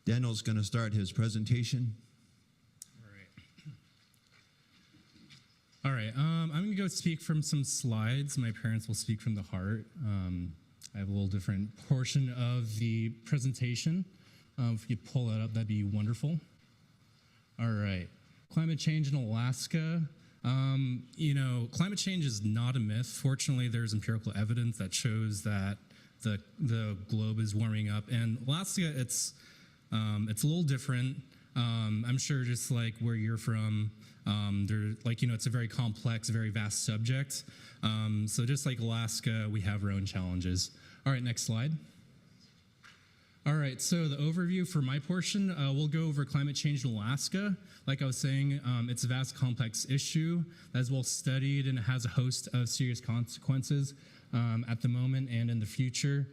Daniel's going to start his presentation. All right. I'm going to go speak from some slides. My parents will speak from the heart. I have a little different portion of the presentation. If you could pull that up, that'd be wonderful. All right. Climate change in Alaska. Climate change is not a myth. Fortunately, there's empirical evidence that shows that the globe is warming up, and Alaska, it's a little different. I'm sure just like where you're from, it's a very complex, very vast subject. So just like Alaska, we have our own challenges. All right, next slide. All right, so the overview for my portion, we'll go over climate change in Alaska. Like I was saying, it's a vast, complex issue that is well studied and has a host of serious consequences at the moment and in the future.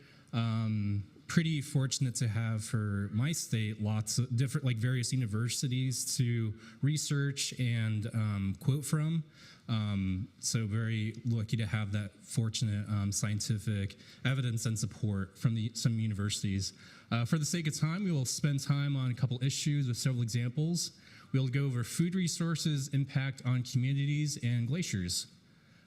Pretty fortunate to have for my state lots of different, various universities to research and quote from. So very lucky to have that fortunate scientific evidence and support from some universities. For the sake of time, we will spend time on a couple issues with several examples. We'll go over food resources, impact on communities, and glaciers.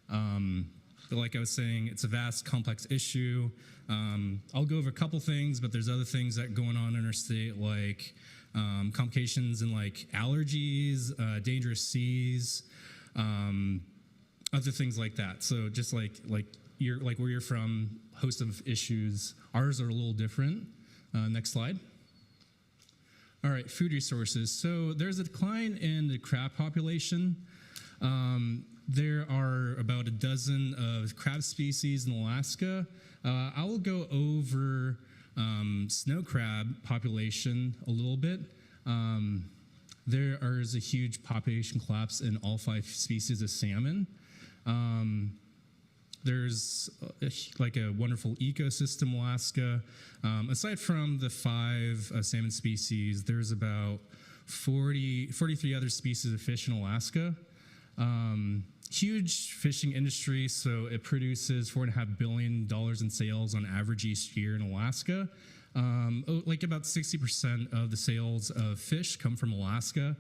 But like I was saying, it's a vast, complex issue. I'll go over a couple things, but there's other things that are going on in our state, like complications in allergies, dangerous seas, other things like that. So just like where you're from, host of issues. Ours are a little different. Next slide. All right, food resources. So there's a decline in the crab population. There are about a dozen of crab species in Alaska. I will go over snow crab population a little bit. There is a huge population collapse in all 5 species of salmon. there's like a wonderful ecosystem in Alaska. Aside from the 5 salmon species, there's about 43 other species of fish in Alaska. Huge fishing industry, so it produces $4.5 billion in sales on average each year in Alaska. Like about 60% of the sales of fish come from Alaska.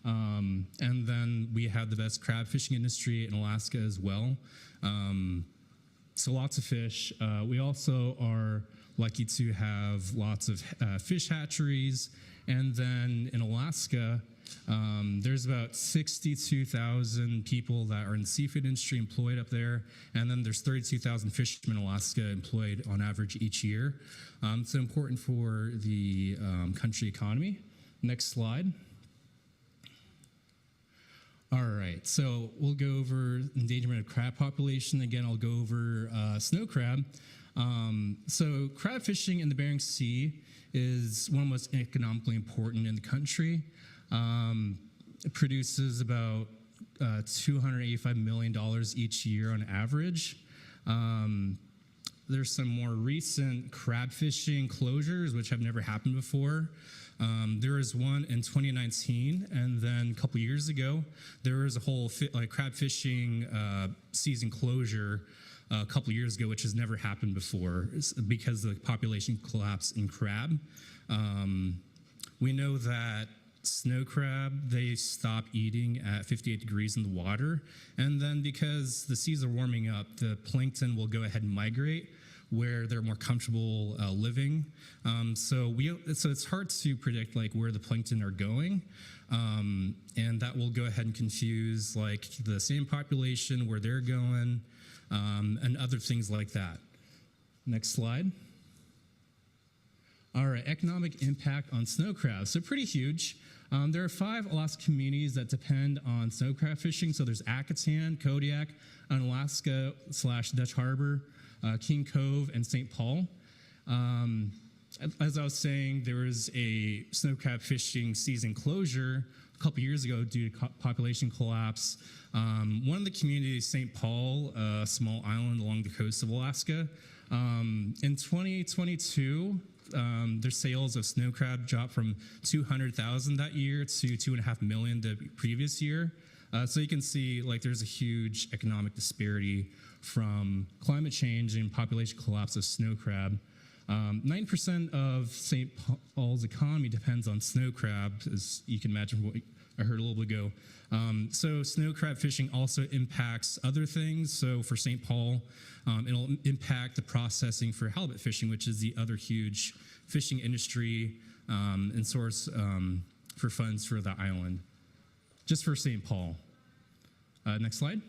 And then we have the best crab fishing industry in Alaska as well. So lots of fish. We also are lucky to have lots of fish hatcheries. And then in Alaska, there's about 62,000 people that are in the seafood industry employed up there. And then there's 32,000 fishermen in Alaska employed on average each year. So important for the country economy. Next slide. All right, so we'll go over endangerment of crab population. Again, I'll go over snow crab. So crab fishing in the Bering Sea is one of the most economically important in the country. It produces about $285 million each year on average. There's some more recent crab fishing closures, which have never happened before. There was one in 2019, and then a couple years ago, there was a whole crab fishing season closure a couple years ago, which has never happened before because of the population collapse in crab. We know that snow crab, they stop eating at 58 degrees in the water, and then because the seas are warming up, the plankton will go ahead and migrate where they're more comfortable living. So it's hard to predict like where the plankton are going, and that will go ahead and confuse like the same population, where they're going, and other things like that. Next slide. All right, economic impact on snow crabs. So pretty huge. There are 5 Alaska communities that depend on snow crab fishing. So there's Akitan, Kodiak, Unalaska/Dutch Harbor, King Cove, and St. Paul. As I was saying, there was a snow crab fishing season closure a couple years ago due to population collapse. One of the communities, St. Paul, a small island along the coast of Alaska, in 2022, their sales of snow crab dropped from 200,000 that year to 2.5 million the previous year. So you can see like there's a huge economic disparity from climate change and population collapse of snow crab. 9% of St. Paul's economy depends on snow crab, as you can imagine from what I heard a little bit ago. So snow crab fishing also impacts other things. So for St. Paul, it'll impact the processing for halibut fishing, which is the other huge fishing industry and source for funds for the island, just for St. Paul. Next slide.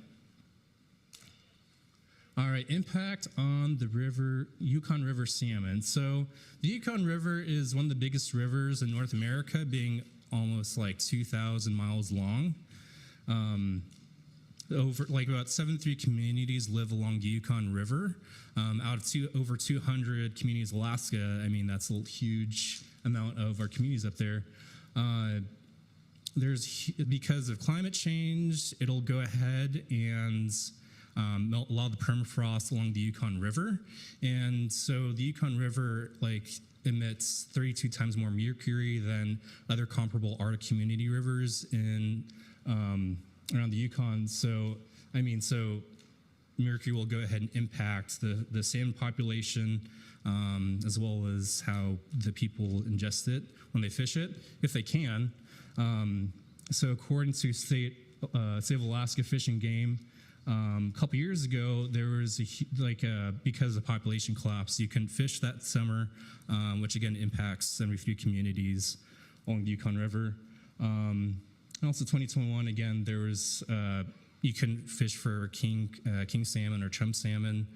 All right, impact on the river, Yukon River salmon. So the Yukon River is one of the biggest rivers in North America, being almost like 2,000 miles long. Over like about 73 communities live along the Yukon River. Out of over 200 communities in Alaska, I mean, that's a huge amount of our communities up there. Because of climate change, it'll go ahead and melt a lot of the permafrost along the Yukon River. And so the Yukon River like emits 32 times more mercury than other comparable Arctic community rivers in around the Yukon. So, I mean, so mercury will go ahead and impact the salmon population, as well as how the people ingest it when they fish it, if they can. So according to State of Alaska Fish and Game, a couple years ago, there was because of population collapse, you couldn't fish that summer, which again impacts 73 communities along the Yukon River. And also 2021, again, there was, you couldn't fish for king salmon or chum salmon,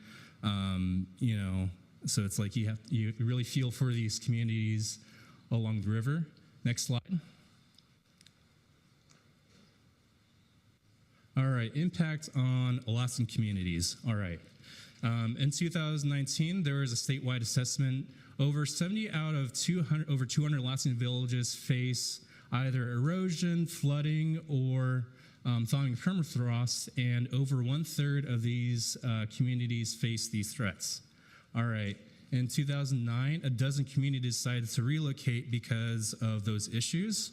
you know, so it's like you really feel for these communities along the river. Next slide. All right, impact on Alaskan communities. All right. In 2019, there was a statewide assessment. Over 70 out of 200 Alaskan villages face either erosion, flooding, or thawing permafrost, and over 1/3 of these communities face these threats. All right. In 2009, a dozen communities decided to relocate because of those issues.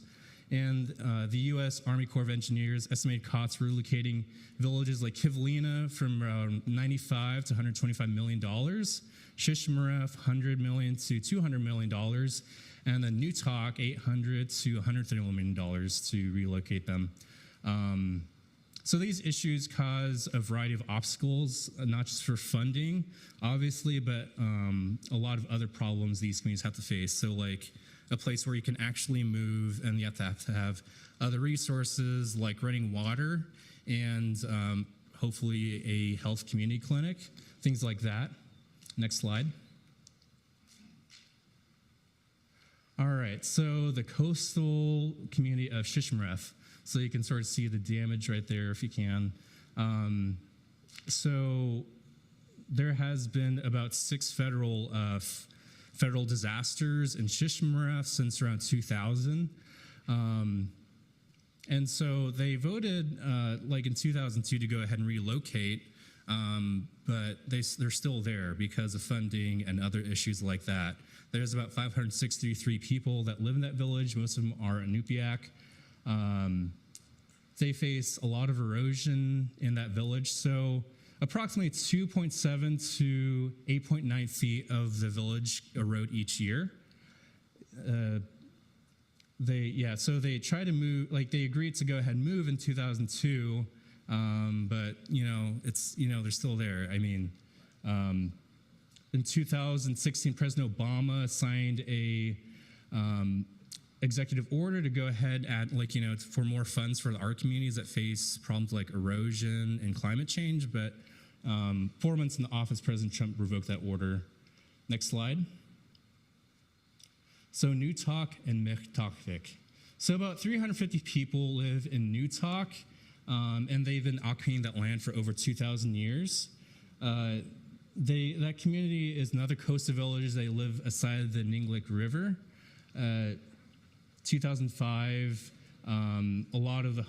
And the U.S. Army Corps of Engineers estimated costs for relocating villages like Kivalina from around $95 to $125 million, Shishmaref $100 million to $200 million, and then Newtok $800 to $130 million to relocate them. So these issues cause a variety of obstacles, not just for funding, obviously, but a lot of other problems these communities have to face. So like a place where you can actually move, and you have to have other resources like running water and hopefully a health community clinic, things like that. Next slide. All right, so the coastal community of Shishmaref. So you can sort of see the damage right there if you can. So there has been about 6 federal disasters in Shishmaref since around 2000. And so they voted like in 2002 to go ahead and relocate, but they're still there because of funding and other issues like that. There's about 563 people that live in that village. Most of them are Inupiaq. They face a lot of erosion in that village. So approximately 2.7 to 8.9 feet of the village erode each year. So they try to move, like they agreed to go ahead and move in 2002, but they're still there. I mean, in 2016, President Obama signed a executive order to go ahead and for more funds for our communities that face problems like erosion and climate change. But 4 months in the office, President Trump revoked that order. Next slide. So Newtok and Mektakvik. So about 350 people live in Newtok, and they've been occupying that land for over 2,000 years. That community is another coastal village. They live aside the Ninglik River. 2005, a lot of the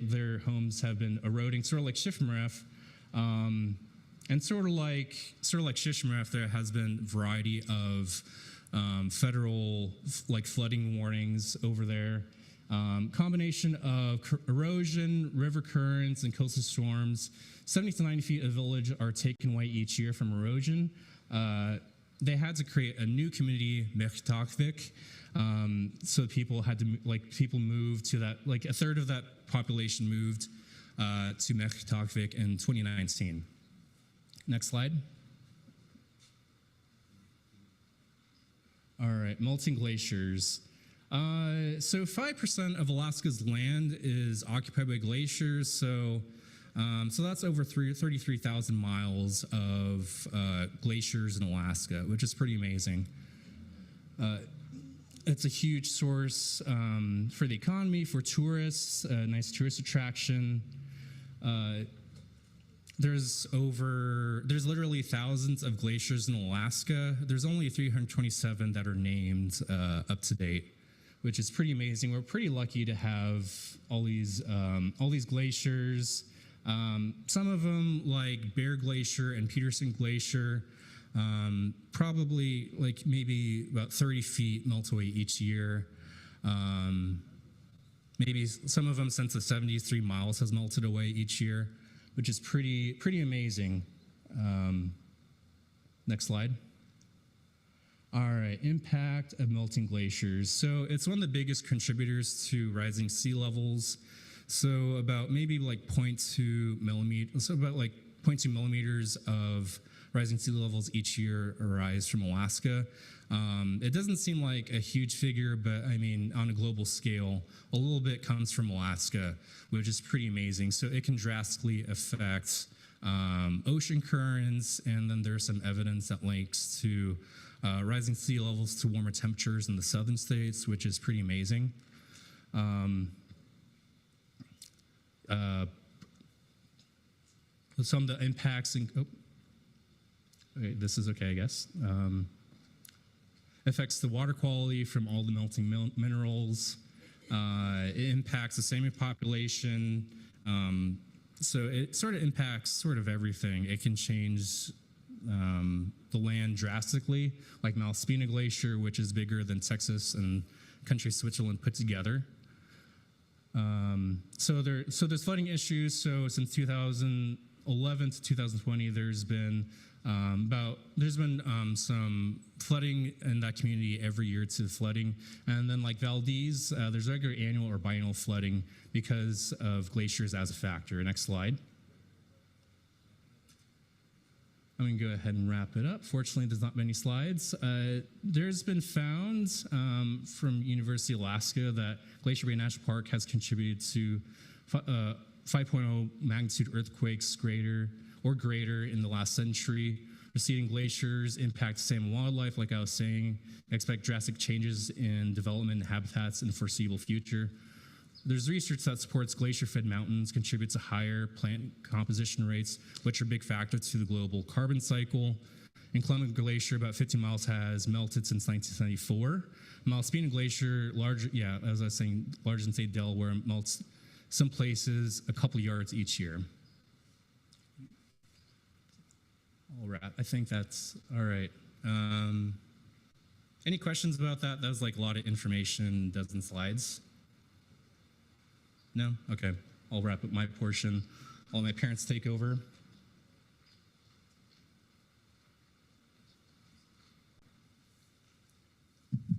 their homes have been eroding, sort of like Shishmaref, and sort of like Shishmaref. There has been a variety of federal flooding warnings over there. Combination of erosion, river currents, and coastal storms. 70 to 90 feet of village are taken away each year from erosion. They had to create a new community, Mektakvik. So people moved to that, like a third of that population moved to Mektakvik in 2019. Next slide. All right, melting glaciers. So 5% of Alaska's land is occupied by glaciers. So that's over 33,000 miles of glaciers in Alaska, which is pretty amazing. It's a huge source for the economy, for tourists, a nice tourist attraction. There's literally thousands of glaciers in Alaska. There's only 327 that are named up to date, which is pretty amazing. We're pretty lucky to have all these glaciers. Some of them, like Bear Glacier and Peterson Glacier, probably maybe about 30 feet melt away each year. Maybe some of them since the 70s, 3 miles has melted away each year, which is pretty amazing. Next slide. All right, impact of melting glaciers. So it's one of the biggest contributors to rising sea levels. So about maybe 0.2 millimeters, so about 0.2 millimeters of rising sea levels each year arise from Alaska. It doesn't seem like a huge figure, but I mean, on a global scale, a little bit comes from Alaska, which is pretty amazing. So it can drastically affect ocean currents, and then there's some evidence that links to rising sea levels to warmer temperatures in the southern states, which is pretty amazing. Some of the impacts, okay, this is okay, I guess. Affects the water quality from all the melting minerals. It impacts the salmon population. So it sort of impacts sort of everything. It can change the land drastically, like Malaspina Glacier, which is bigger than Texas and country Switzerland put together. So there's flooding issues. So since 2011 to 2020, there's been some flooding in that community every year to flooding. And then like Valdez, there's regular annual or biennial flooding because of glaciers as a factor. Next slide. I'm going to go ahead and wrap it up. Fortunately, there's not many slides. There's been found from University of Alaska that Glacier Bay National Park has contributed to 5.0 magnitude earthquakes greater in the last century. Receding glaciers impact salmon wildlife, like I was saying. Expect drastic changes in development and habitats in the foreseeable future. There's research that supports glacier-fed mountains contribute to higher plant composition rates, which are a big factor to the global carbon cycle. In Columbia Glacier, about 15 miles has melted since 1974. Malaspina Glacier, as I was saying, larger than, say, Delaware, melts some places a couple yards each year. All right, I think that's all right. Any questions about that? That was like a lot of information, dozen slides. No? Okay, I'll wrap up my portion. I'll let my parents take over.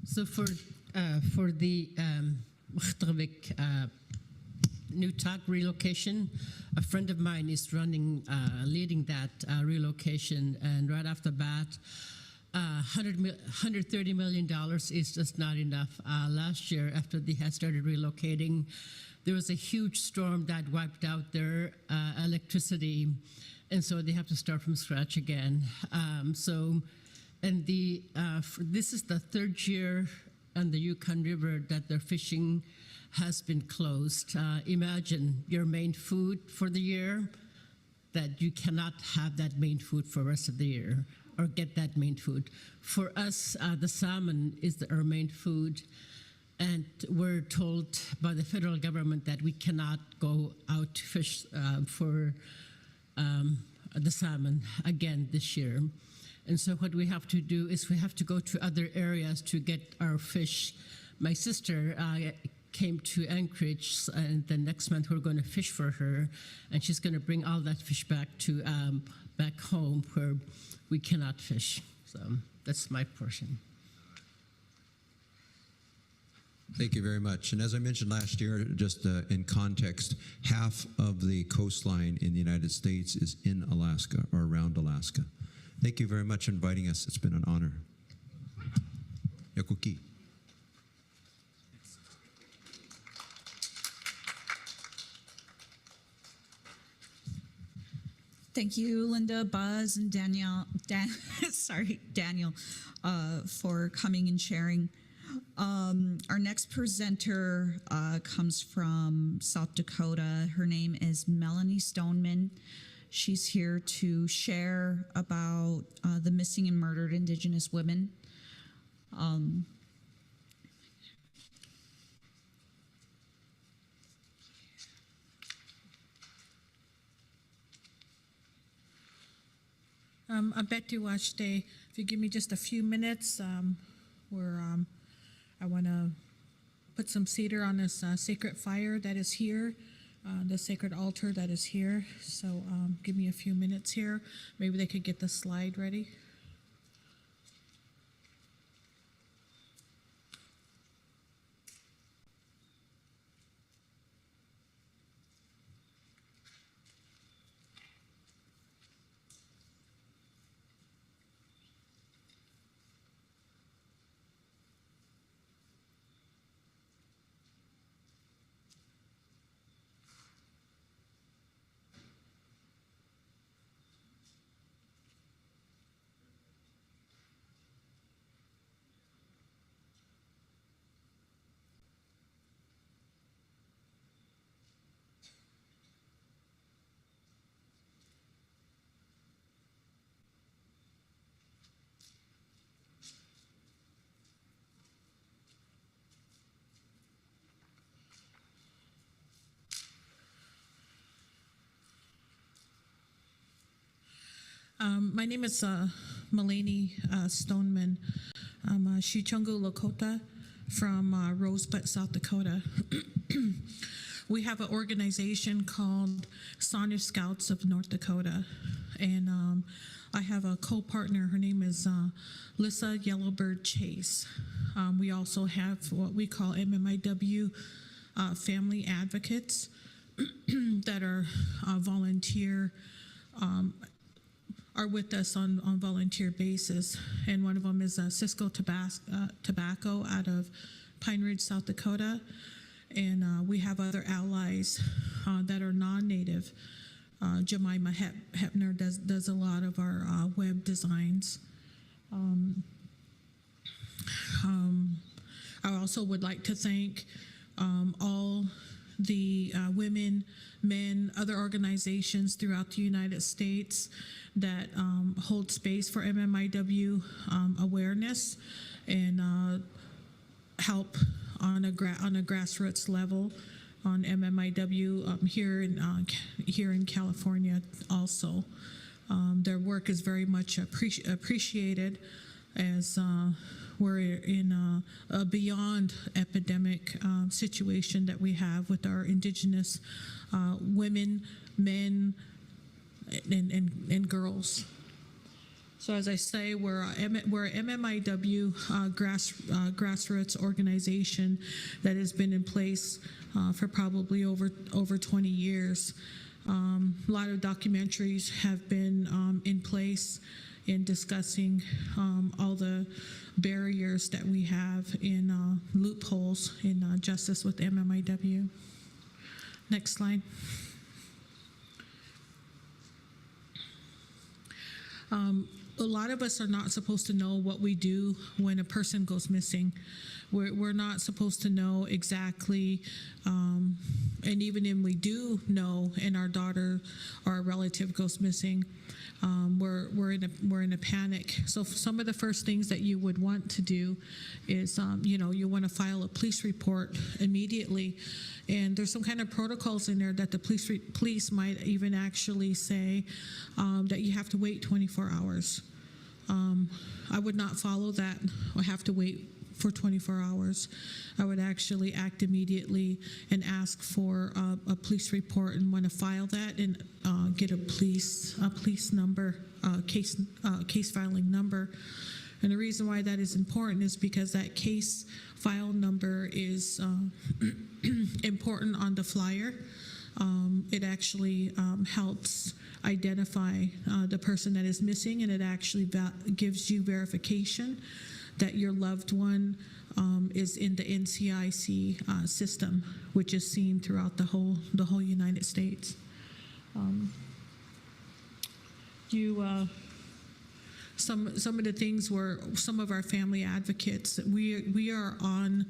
So for the new talk relocation, a friend of mine is leading that relocation, and right off the bat, $130 million is just not enough. Last year, after they had started relocating, there was a huge storm that wiped out their electricity, and so they have to start from scratch again. This is the third year on the Yukon River that their fishing has been closed. Imagine your main food for the year, that you cannot have that main food for the rest of the year or get that main food. For us, the salmon is our main food. And we're told by the federal government that we cannot go out to fish for the salmon again this year. And so what we have to do is we have to go to other areas to get our fish. My sister came to Anchorage, and the next month we're going to fish for her, and she's going to bring all that fish back home where we cannot fish. So that's my portion. Thank you very much. And as I mentioned last year, just in context, half of the coastline in the United States is in Alaska or around Alaska. Thank you very much for inviting us. It's been an honor. Yakuki. Thank you, Linda, Buzz, and Daniel, for coming and sharing. Our next presenter comes from South Dakota. Her name is Melanie Stoneman. She's here to share about the missing and murdered Indigenous women. I'm Betty Washday. If you give me just a few minutes, I want to put some cedar on this sacred fire that is here, the sacred altar that is here. So give me a few minutes here. Maybe they could get the slide ready. My name is Malani Stoneman. I'm a Shichungu Lakota from Rosebud, South Dakota. We have an organization called Sonner Scouts of North Dakota, and I have a co-partner. Her name is Lissa Yellowbird Chase. We also have what we call MMIW family advocates that are volunteer, are with us on volunteer basis. And one of them is Cisco Tobacco out of Pine Ridge, South Dakota. And we have other allies that are non-native. Jemima Hepner does a lot of our web designs. I also would like to thank all the women, men, other organizations throughout the United States that hold space for MMIW awareness and help on a grassroots level on MMIW here in California also. Their work is very much appreciated as we're in a beyond epidemic situation that we have with our indigenous women, men, and girls. So as I say, we're a MMIW grassroots organization that has been in place for probably over 20 years. A lot of documentaries have been in place in discussing all the barriers that we have in loopholes in justice with MMIW. Next slide. A lot of us are not supposed to know what we do when a person goes missing. We're not supposed to know exactly, and even if we do know and our daughter or a relative goes missing, we're in a panic. So some of the first things that you would want to do is, you want to file a police report immediately. And there's some kind of protocols in there that the police might even actually say that you have to wait 24 hours. I would not follow that or have to wait for 24 hours. I would actually act immediately and ask for a police report and want to file that and get a police number, case filing number. And the reason why that is important is because that case file number is important on the flyer. It actually helps identify the person that is missing, and it actually gives you verification that your loved one is in the NCIC system, which is seen throughout the whole United States. Some of the things were some of our family advocates. We are on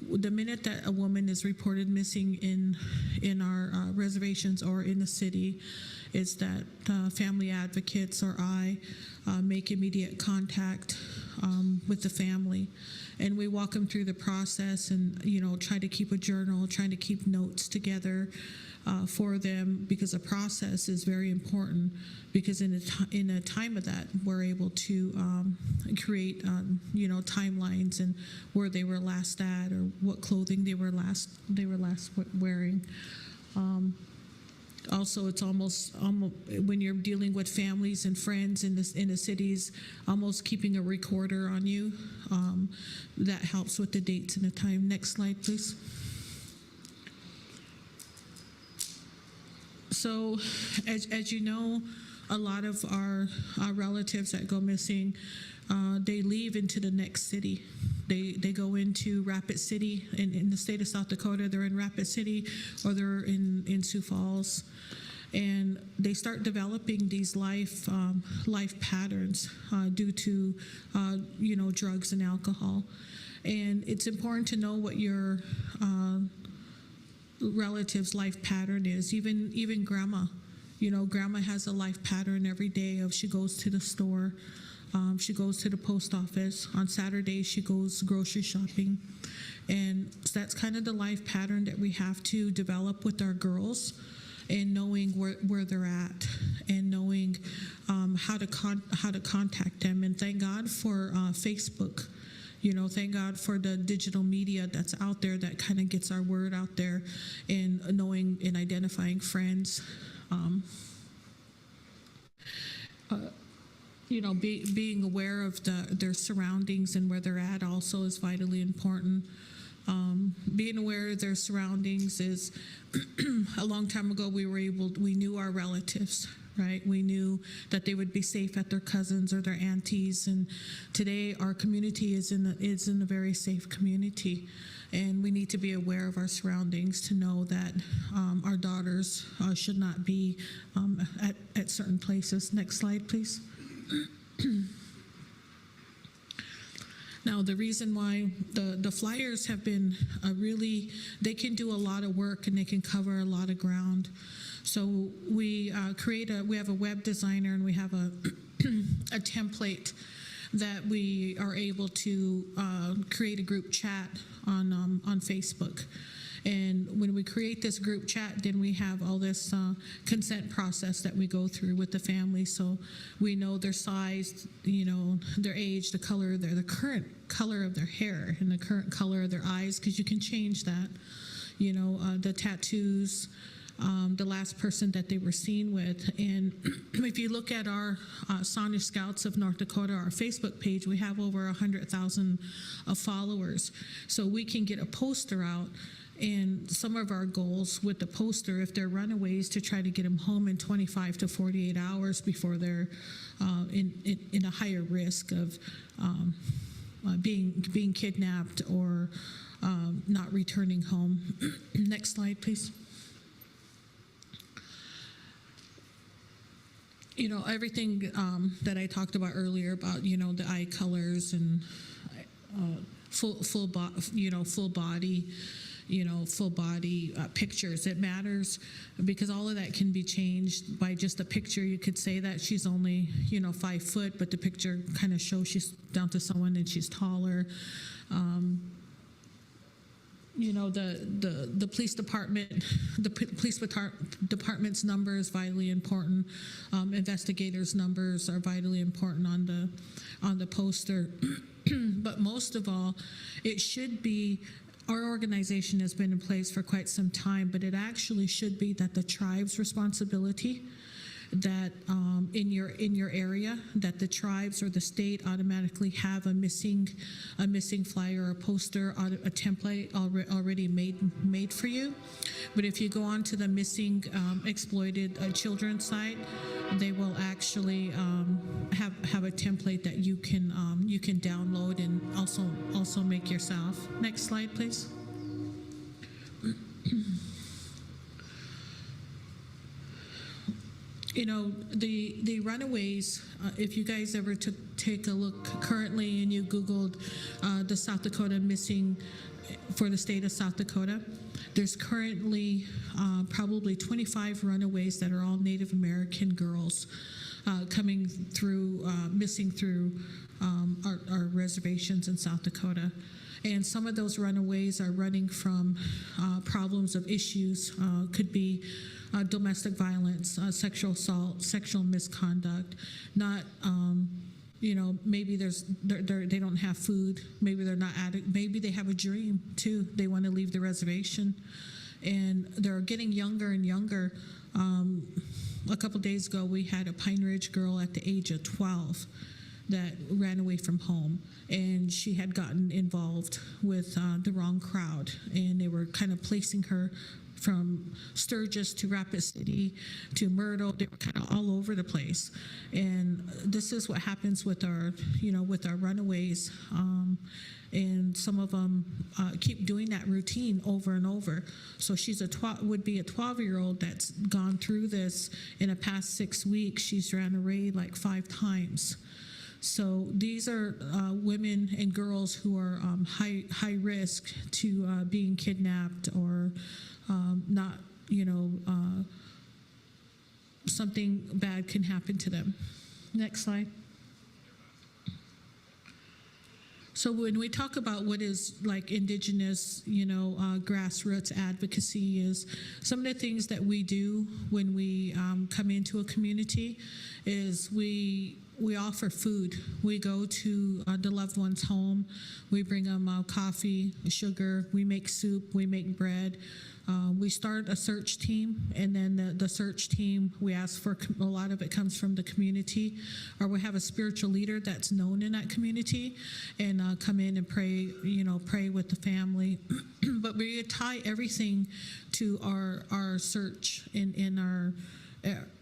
the minute that a woman is reported missing in our reservations or in the city, is that family advocates or I make immediate contact with the family, and we walk them through the process and try to keep a journal, trying to keep notes together for them, because the process is very important, because in a time of that we're able to create timelines and where they were last at or what clothing they were last wearing. Also, it's almost when you're dealing with families and friends in the cities, almost keeping a recorder on you. That helps with the dates and the time. Next slide, please. So, as you know, a lot of our relatives that go missing, they leave into the next city. They go into Rapid City in the state of South Dakota. They're in Rapid City, or they're in Sioux Falls, and they start developing these life patterns due to drugs and alcohol. And it's important to know what your relative's life pattern is. Even grandma, grandma has a life pattern every day of she goes to the store. She goes to the post office. On Saturdays, she goes grocery shopping. And so that's kind of the life pattern that we have to develop with our girls. and knowing where they're at, and knowing how to contact them. And thank God for Facebook. You know, thank God for the digital media that's out there that kind of gets our word out there, and knowing and identifying friends. You know, being aware of their surroundings and where they're at also is vitally important. Being aware of their surroundings is, a long time ago we knew our relatives, right? We knew that they would be safe at their cousins or their aunties, and today our community is in a very safe community, and we need to be aware of our surroundings to know that our daughters should not be at certain places. Next slide, please. Now, the reason why the flyers have been they can do a lot of work and they can cover a lot of ground. So we have a web designer, and we have a template that we are able to create a group chat on Facebook. And when we create this group chat, then we have all this consent process that we go through with the family. So we know their size, you know, their age, the color, the current color of their hair, and the current color of their eyes, because you can change that. You know, the tattoos, the last person that they were seen with. And if you look at our Sonish Scouts of North Dakota, our Facebook page, we have over 100,000 followers. So we can get a poster out. And some of our goals with the poster, if they're runaways, to try to get them home in 25 to 48 hours before they're in a higher risk of being kidnapped or not returning home. Next slide, please. You know, everything that I talked about earlier about, you know, the eye colors and full body pictures. It matters because all of that can be changed by just a picture. You could say that she's only, 5 foot, but the picture kind of shows she's down to someone and she's taller. The police department, department's number is vitally important. Investigators' numbers are vitally important on the poster. But most of all, it should be, our organization has been in place for quite some time, but it actually should be that the tribe's responsibility, that in your area, that the tribes or the state automatically have a missing flyer or a poster, a template already made for you. But if you go on to the missing exploited children site, they will actually have a template that you can download and also make yourself. Next slide, please. The runaways, if you guys ever take a look currently and you Googled the South Dakota missing for the state of South Dakota, there's currently probably 25 runaways that are all Native American girls missing through our reservations in South Dakota. And some of those runaways are running from problems of issues, could be domestic violence, sexual assault, sexual misconduct, not, maybe they don't have food, maybe they're not maybe they have a dream too, they want to leave the reservation, and they're getting younger and younger. A couple days ago, we had a Pine Ridge girl at the age of 12 that ran away from home, and she had gotten involved with the wrong crowd, and they were kind of placing her from Sturgis to Rapid City to Myrtle. They were kind of all over the place. And this is what happens with our runaways. And some of them keep doing that routine over and over. So she's would be a 12-year-old that's gone through this in the past 6 weeks. She's ran away like 5 times. So these are women and girls who are high risk to being kidnapped or not, something bad can happen to them. Next slide. So when we talk about what is like indigenous, grassroots advocacy, is some of the things that we do when we come into a community is we offer food. We go to the loved one's home. We bring them coffee, sugar. We make soup. We make bread. We start a search team, and then the search team, we ask for, a lot of it comes from the community, or we have a spiritual leader that's known in that community, and come in and pray, pray with the family. But we tie everything to our search in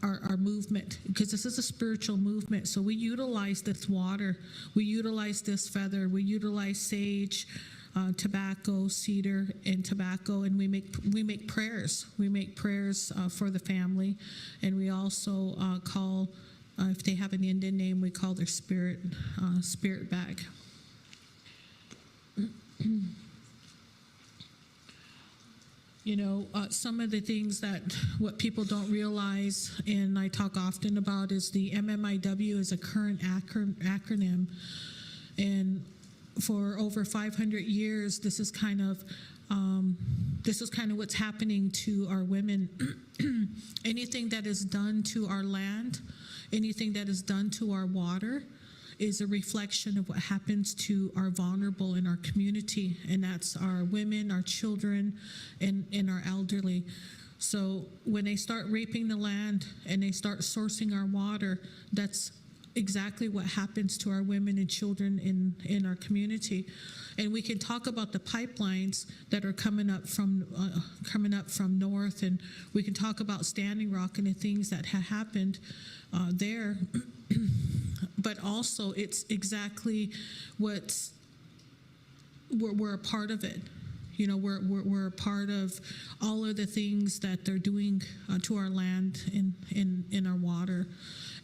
our movement, because this is a spiritual movement. So we utilize this water, we utilize this feather, we utilize sage, tobacco, cedar, and tobacco, and we make prayers. We make prayers for the family, and we also call, if they have an Indian name, we call their spirit bag. Some of the things that what people don't realize, and I talk often about, is the MMIW is a current acronym, and for over 500 years, this is kind of what's happening to our women. Anything that is done to our land, anything that is done to our water, is a reflection of what happens to our vulnerable in our community, and that's our women, our children, and our elderly. So when they start raping the land and they start sourcing our water, that's exactly what happens to our women and children in our community. And we can talk about the pipelines that are coming up from north, and we can talk about Standing Rock and the things that have happened there. But also, it's exactly what's we're a part of it. We're a part of all of the things that they're doing to our land in our water,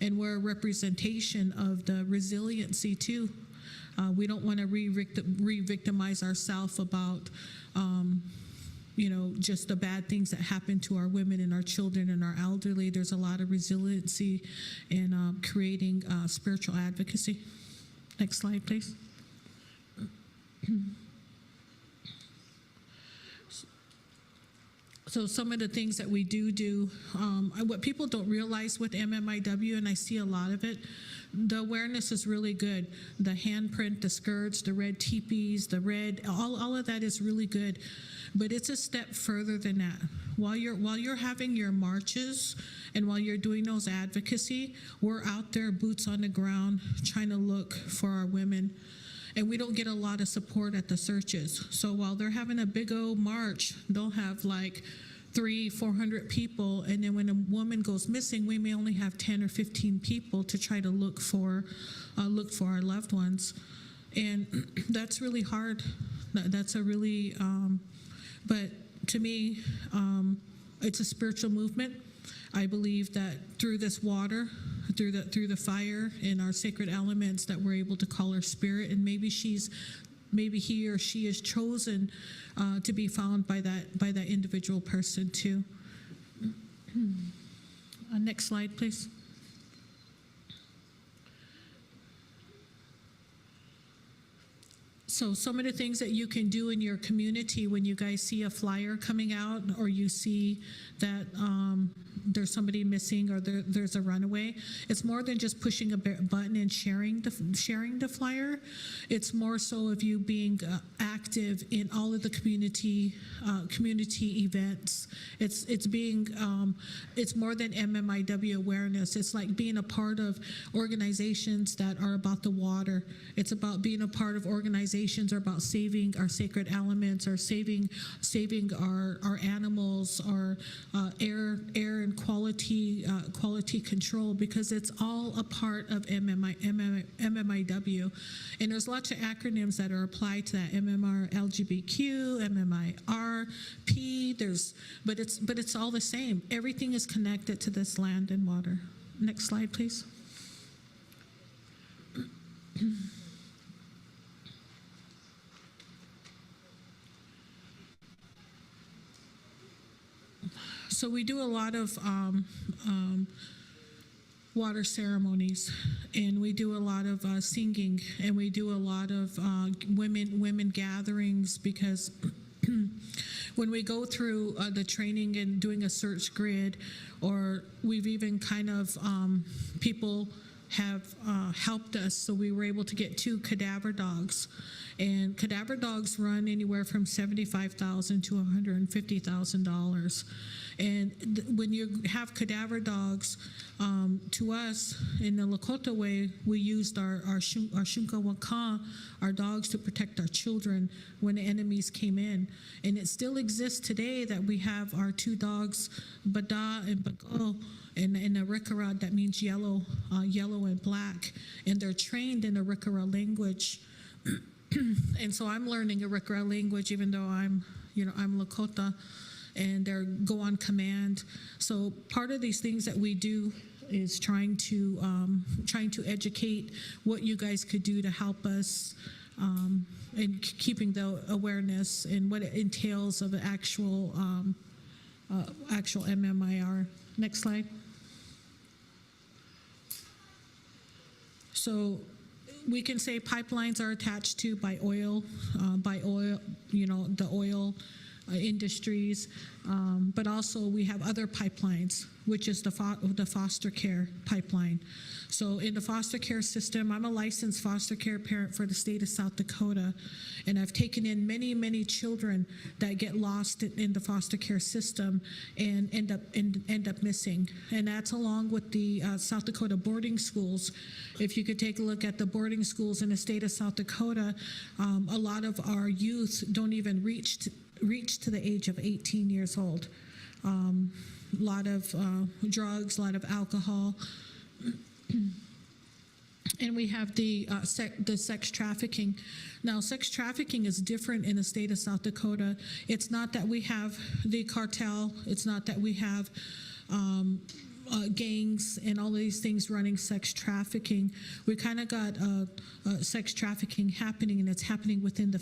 and we're a representation of the resiliency too. We don't want to re-victimize ourselves about just the bad things that happen to our women and our children and our elderly. There's a lot of resiliency in creating spiritual advocacy. Next slide, please. So some of the things that we do, what people don't realize with MMIW, and I see a lot of it, the awareness is really good. The handprint, the skirts, the red teepees, the red, all of that is really good. But it's a step further than that. While you're having your marches and while you're doing those advocacy, we're out there, boots on the ground, trying to look for our women. And we don't get a lot of support at the searches. So while they're having a big old march, they'll have like 300-400 people, and then when a woman goes missing, we may only have 10 or 15 people to try to look for our loved ones, and that's really hard. That's a really, but to me, it's a spiritual movement. I believe that through this water, through the fire and our sacred elements, that we're able to call her spirit, and maybe he or she is chosen to be found by that individual person too. Next slide, please. So some of the things that you can do in your community when you guys see a flyer coming out, or you see that there's somebody missing, or there's a runaway, it's more than just pushing a button and sharing the flyer. It's more so of you being active in all of the community events. It's being it's more than MMIW awareness. It's like being a part of organizations that are about the water. It's about being a part of organizations are about saving our sacred elements, or saving our animals, our air and quality control, because it's all a part of MMIW. And there's lots of acronyms that are applied to that: MMR, LGBTQ, MMIR, P. But it's all the same. Everything is connected to this land and water. Next slide, please. So we do a lot of water ceremonies, and we do a lot of singing, and we do a lot of women gatherings, because when we go through the training and doing a search grid, or we've even kind of people have helped us, so we were able to get 2 cadaver dogs, and cadaver dogs run anywhere from $75,000 to $150,000. And when you have cadaver dogs, to us in the Lakota way, we used our Shunka Waka, our dogs, to protect our children when the enemies came in. And it still exists today that we have our 2 dogs, Bada and Bago, and a Rikara, that means yellow, yellow and black, and they're trained in a Rikara language. And so I'm learning a Rikara language, even though I'm Lakota, and they're go on command. So part of these things that we do is trying to educate what you guys could do to help us in keeping the awareness and what it entails of actual MMIR. Next slide. So we can say pipelines are attached to by oil, the oil industries, but also we have other pipelines, which is the foster care pipeline. So in the foster care system, I'm a licensed foster care parent for the state of South Dakota, and I've taken in many, many children that get lost in the foster care system and end up missing. And that's along with the South Dakota boarding schools. If you could take a look at the boarding schools in the state of South Dakota, a lot of our youth don't even reach to the age of 18 years old. A lot of drugs, a lot of alcohol. And we have the sex trafficking. Now, sex trafficking is different in the state of South Dakota. It's not that we have the cartel. It's not that we have gangs and all of these things running sex trafficking. We kind of got sex trafficking happening, and it's happening within the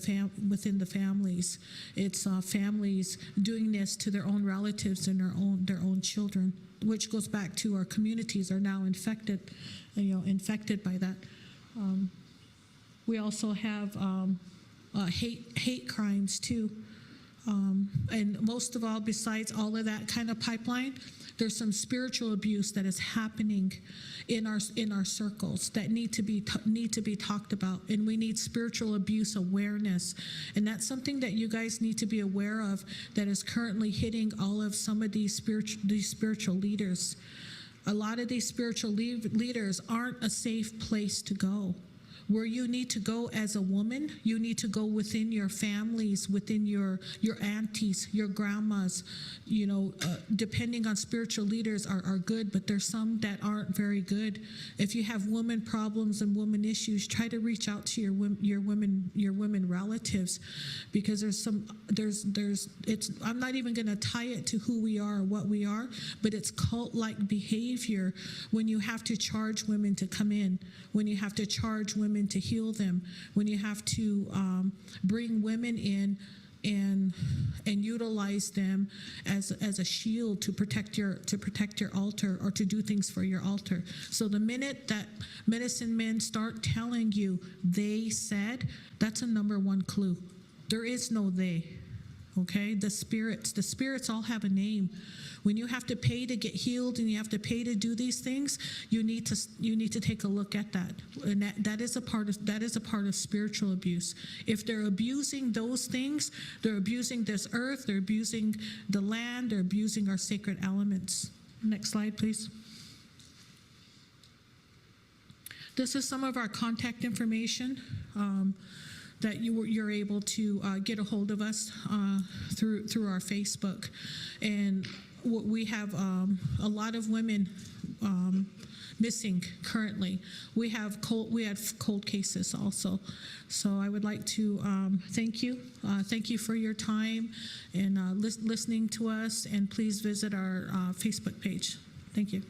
families. It's families doing this to their own relatives and their own children, which goes back to our communities are now infected by that. We also have hate crimes too. And most of all, besides all of that kind of pipeline, there's some spiritual abuse that is happening in our circles that need to be talked about, and we need spiritual abuse awareness, and that's something that you guys need to be aware of, that is currently hitting all of some of these spiritual leaders. A lot of these spiritual leaders aren't a safe place to go. Where you need to go as a woman, you need to go within your families, within your aunties, your grandmas. Depending on spiritual leaders are good, but there's some that aren't very good. If you have woman problems and woman issues, try to reach out to your women relatives, because I'm not even going to tie it to who we are or what we are, but it's cult-like behavior when you have to charge women to come in, when you have to charge women to heal them, when you have to bring women in and utilize them as a shield to protect your altar, or to do things for your altar. So the minute that medicine men start telling you they said, that's a number one clue. There is no they. Okay, the spirits all have a name. When you have to pay to get healed and you have to pay to do these things, you need to take a look at that. And that is a part of spiritual abuse. If they're abusing those things, they're abusing this earth, they're abusing the land, they're abusing our sacred elements. Next slide, please. This is some of our contact information. That you're able to get a hold of us through our Facebook, and we have a lot of women missing currently. We have cold cases also. So I would like to thank you for your time and listening to us, and please visit our Facebook page. Thank you.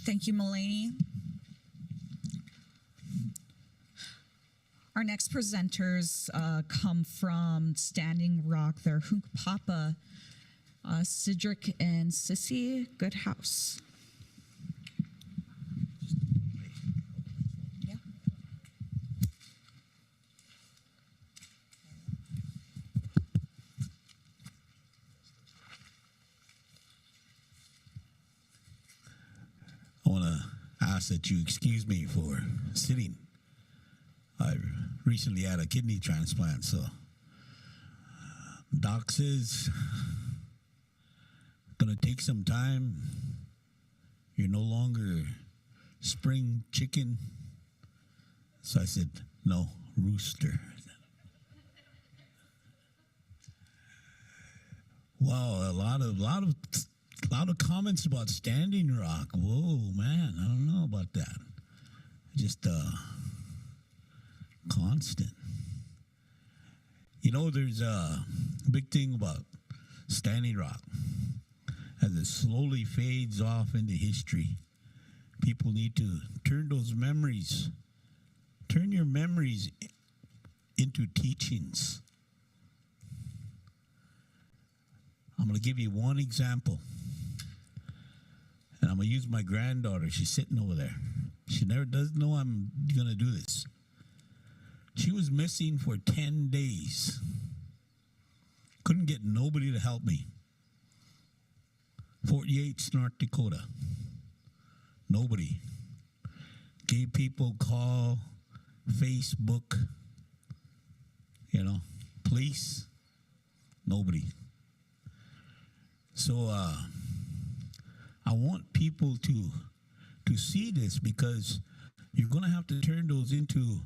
Thank you, Mulaney. Our next presenters come from Standing Rock. They're Hunkpapa, Cedric, and Sissy Goodhouse. Yeah. I want to ask that you excuse me for sitting. I recently had a kidney transplant, so doc says gonna take some time. You're no longer spring chicken. So I said, no, rooster. Wow, a lot of comments about Standing Rock. Whoa, man, I don't know about that. Just constant. You know, there's a big thing about Standing Rock. As it slowly fades off into history, people need to turn your memories into teachings. I'm going to give you one example. And I'm going to use my granddaughter. She's sitting over there. She never doesn't know I'm going to do this. She was missing for 10 days. Couldn't get nobody to help me. 48 North Dakota. Nobody. Gave people call, Facebook, police. Nobody. So I want people to see this, because you're going to have to turn those into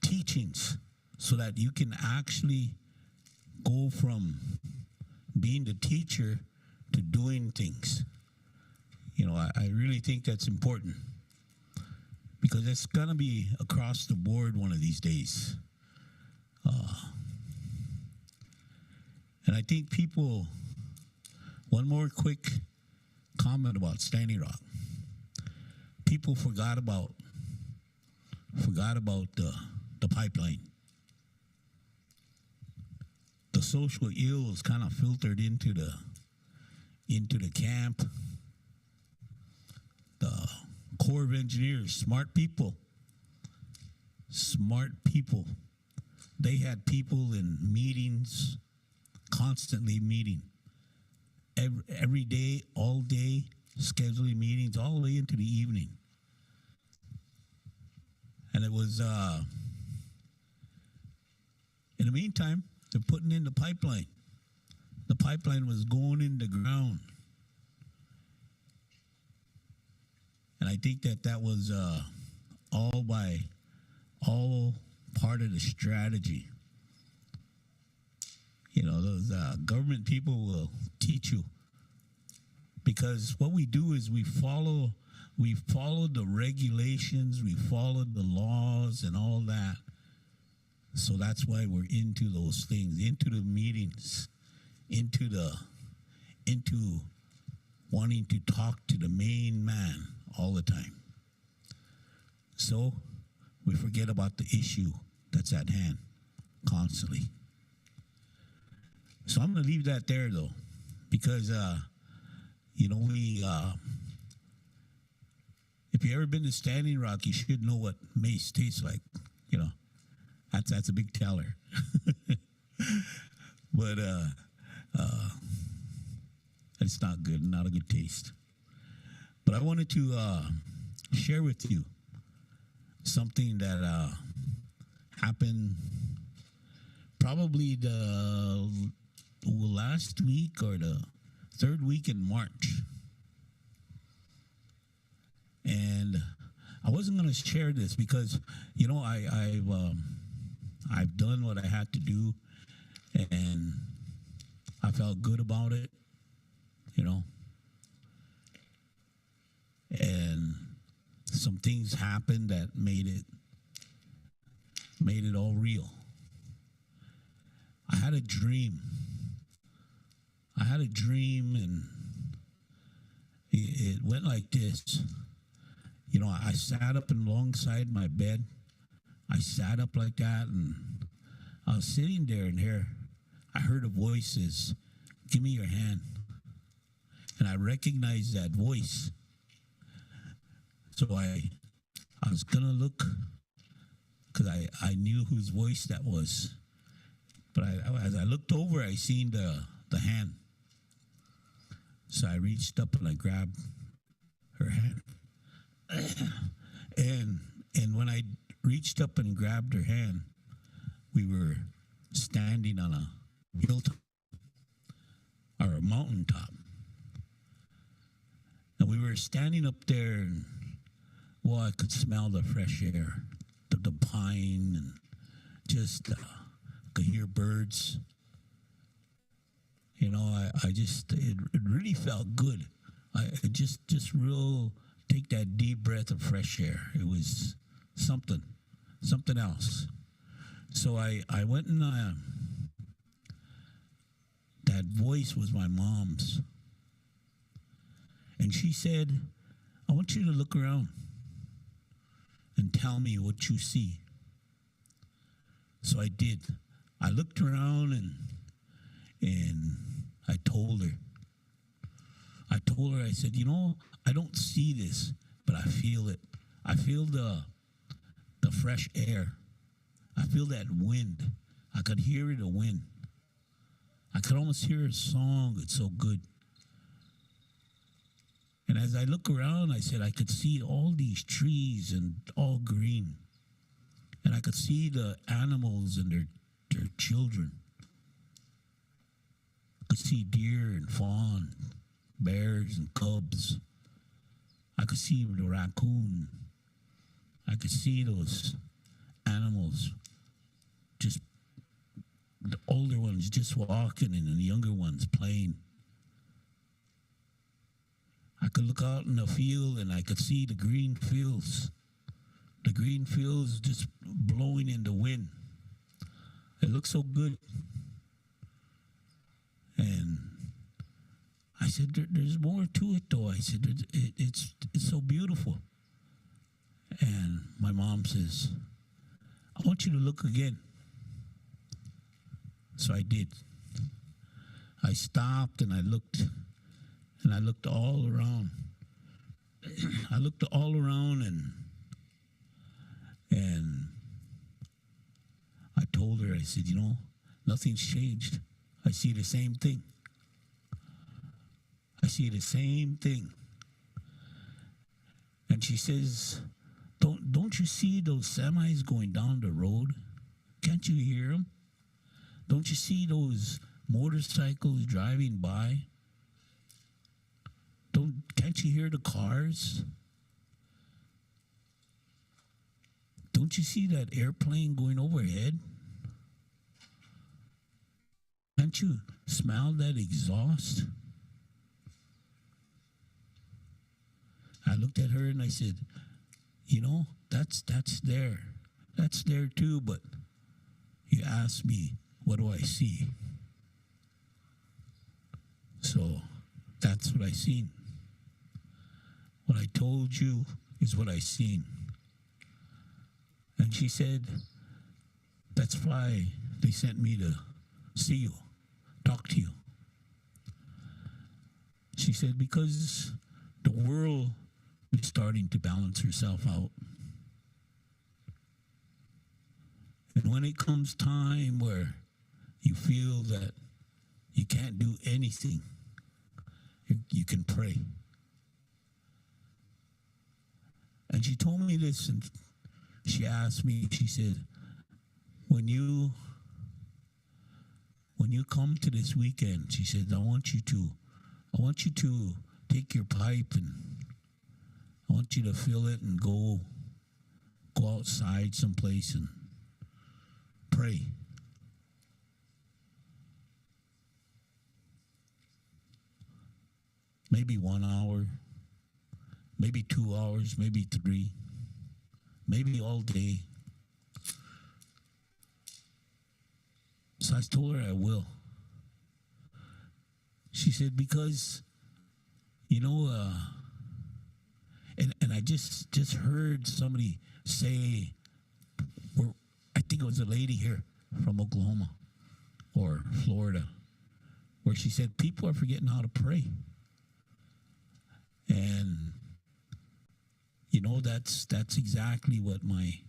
teachings so that you can actually go from being the teacher to doing things. I really think that's important, because it's going to be across the board one of these days. And I think people, one more quick comment about Standing Rock. People forgot about the pipeline. The social ills kind of filtered into the camp. The Corps of Engineers, smart people. They had people in meetings, constantly meeting. Every day, all day, scheduling meetings all the way into the evening. And it was, in the meantime, they're putting in the pipeline. The pipeline was going in the ground. And I think that was all part of the strategy. Those government people will teach you. Because what we do is we follow the regulations, we follow the laws and all that. So that's why we're into those things, into the meetings, into wanting to talk to the main man all the time. So we forget about the issue that's at hand constantly. So I'm going to leave that there, though, because, if you've ever been to Standing Rock, you should know what mace tastes like. That's a big teller. But it's not good, not a good taste. But I wanted to share with you something that happened probably the last week or the third week in March. And I wasn't going to share this because, I've done what I had to do, and I felt good about it, And some things happened that made it all real. I had a dream I had a dream, and it went like this. You know, I sat up alongside my bed. I sat up like that, and I was sitting there, and here I heard a voice says, "Give me your hand." And I recognized that voice. So I was gonna look, because I knew whose voice that was. But as I looked over, I seen the hand. So I reached up and I grabbed her hand. and when I reached up and grabbed her hand, we were standing on a hilltop or a mountaintop. And we were standing up there, and well, I could smell the fresh air, the pine, and just could hear birds. You know, it really felt good. I just real take that deep breath of fresh air. It was something else. So I went and that voice was my mom's. And she said, "I want you to look around and tell me what you see." So I did. I looked around and I told her. I said, "You know, I don't see this, but I feel it. I feel the fresh air. I feel that wind. I could hear it, a wind. I could almost hear a song. It's so good." And as I look around, I said, I could see all these trees and all green. And I could see the animals and their children. I could see deer and fawn, bears and cubs. I could see the raccoon. I could see those animals, just the older ones just walking and the younger ones playing. I could look out in the field and I could see the green fields. The green fields just blowing in the wind. It looked so good. And I said, there's more to it though. I said, it's so beautiful. And my mom says, "I want you to look again." So I did. I stopped and I looked all around. I looked all around and I told her, I said, "You know, nothing's changed. I see the same thing. I see the same thing." And she says, Don't you see those semis going down the road? Can't you hear them? Don't you see those motorcycles driving by? Can't you hear the cars? Don't you see that airplane going overhead? Can't you smell that exhaust? I looked at her and I said, "You know, that's there. That's there too, but you asked me, what do I see?" So that's what I seen. What I told you is what I seen. And she said, "That's why they sent me to see you, talk to you." She said, "Because the world is starting to balance herself out. And when it comes time where you feel that you can't do anything, you can pray." And she told me this, and she asked me, she said, when you come to this weekend, she said, I want you to take your pipe and I want you to fill it and go outside someplace and pray. Maybe 1 hour, maybe 2 hours, maybe 3, maybe all day. So I told her I will. She said, because, you know, and I just heard somebody say, I think it was a lady here from Oklahoma or Florida, where she said people are forgetting how to pray. And you know, that's exactly what my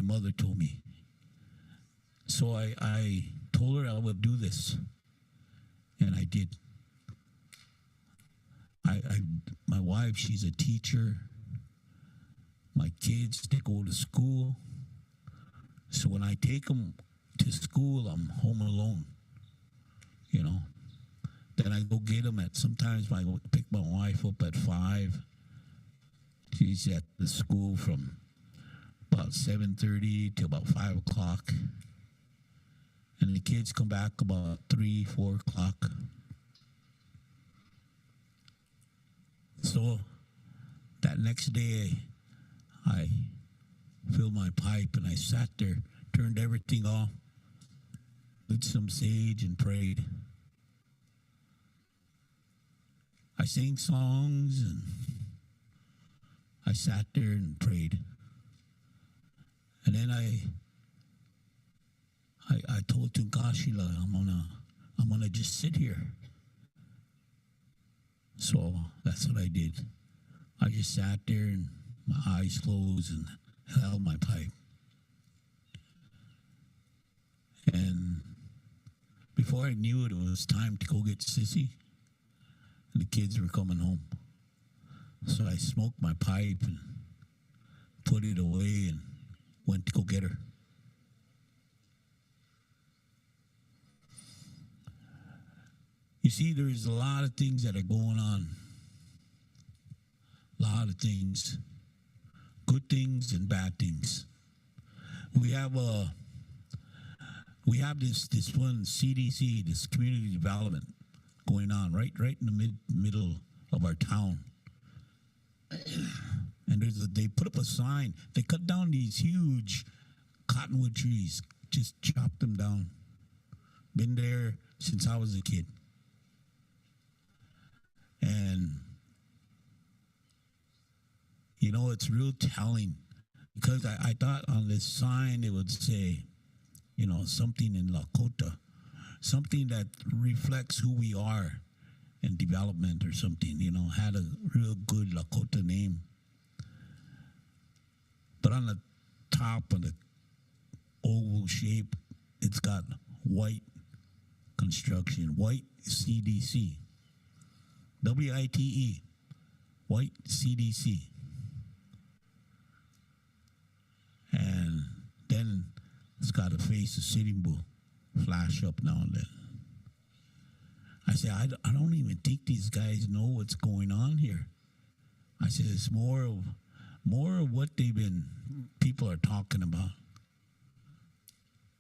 mother told me. So I told her I would do this, and I did. My wife, she's a teacher. My kids, they go to school. So when I take them to school, I'm home alone, you know. Then I go get them sometimes I go pick my wife up at 5. She's at the school from about 7:30 to about 5 o'clock. And the kids come back about 3, 4 o'clock. So that next day, I filled my pipe and I sat there, turned everything off, lit some sage and prayed. I sang songs and I sat there and prayed. And then I told Tunkashila, I'm gonna just sit here. So that's what I did. I just sat there and my eyes closed and held my pipe. And before I knew it, it was time to go get Sissy. And the kids were coming home. So I smoked my pipe and put it away and went to go get her. You see, there's a lot of things that are going on. A lot of things. Good things and bad things. We have this one CDC, this community development going on right in the middle of our town. And they put up a sign. They cut down these huge cottonwood trees, just chopped them down. Been there since I was a kid. And, you know, it's real telling because I thought on this sign it would say, you know, something in Lakota, something that reflects who we are in development or something, you know, had a real good Lakota name. But on the top of the oval shape, it's got white construction, white CDC. WITE, white CDC. And then it's got a face of Sitting Bull flash up now and then. I said, I don't even think these guys know what's going on here. I said, it's more of what people are talking about.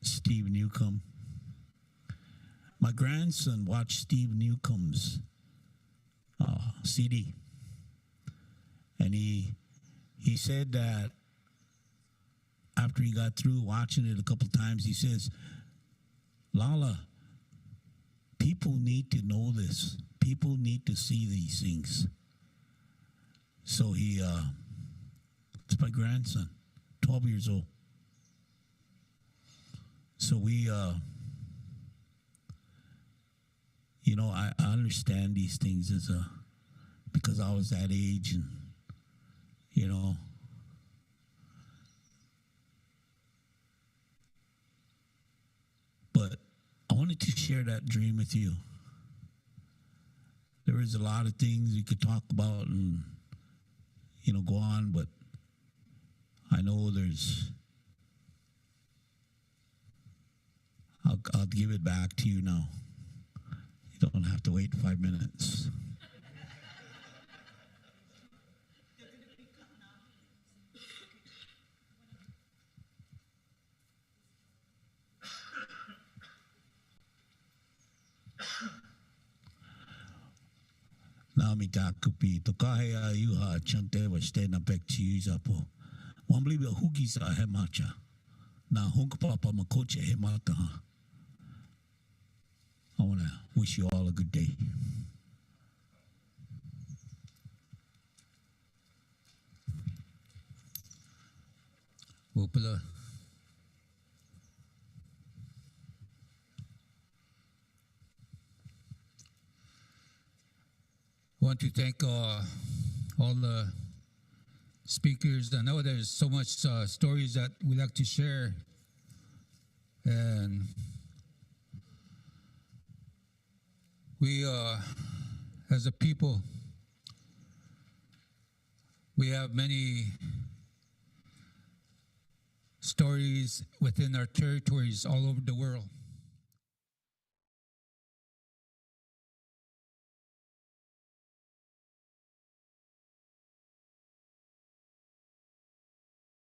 Steve Newcomb. My grandson watched Steve Newcomb's CD. And he said that after he got through watching it a couple times, he says, Lala, people need to know this. People need to see these things. So it's my grandson, 12 years old. So we, you know, I understand these things because I was that age and, you know, but I wanted to share that dream with you. There is a lot of things we could talk about and, you know, go on, but I know I'll give it back to you now. You don't have to wait 5 minutes. Now mi takupi to kahe a iuha chante wa stena pek chiusa po. Wambli wa hugisa he macha. Na hungpapa makoche he mata. I want to wish you all a good day. want to thank all the speakers. I know there's so much stories that we like to share, and we, as a people, we have many stories within our territories all over the world.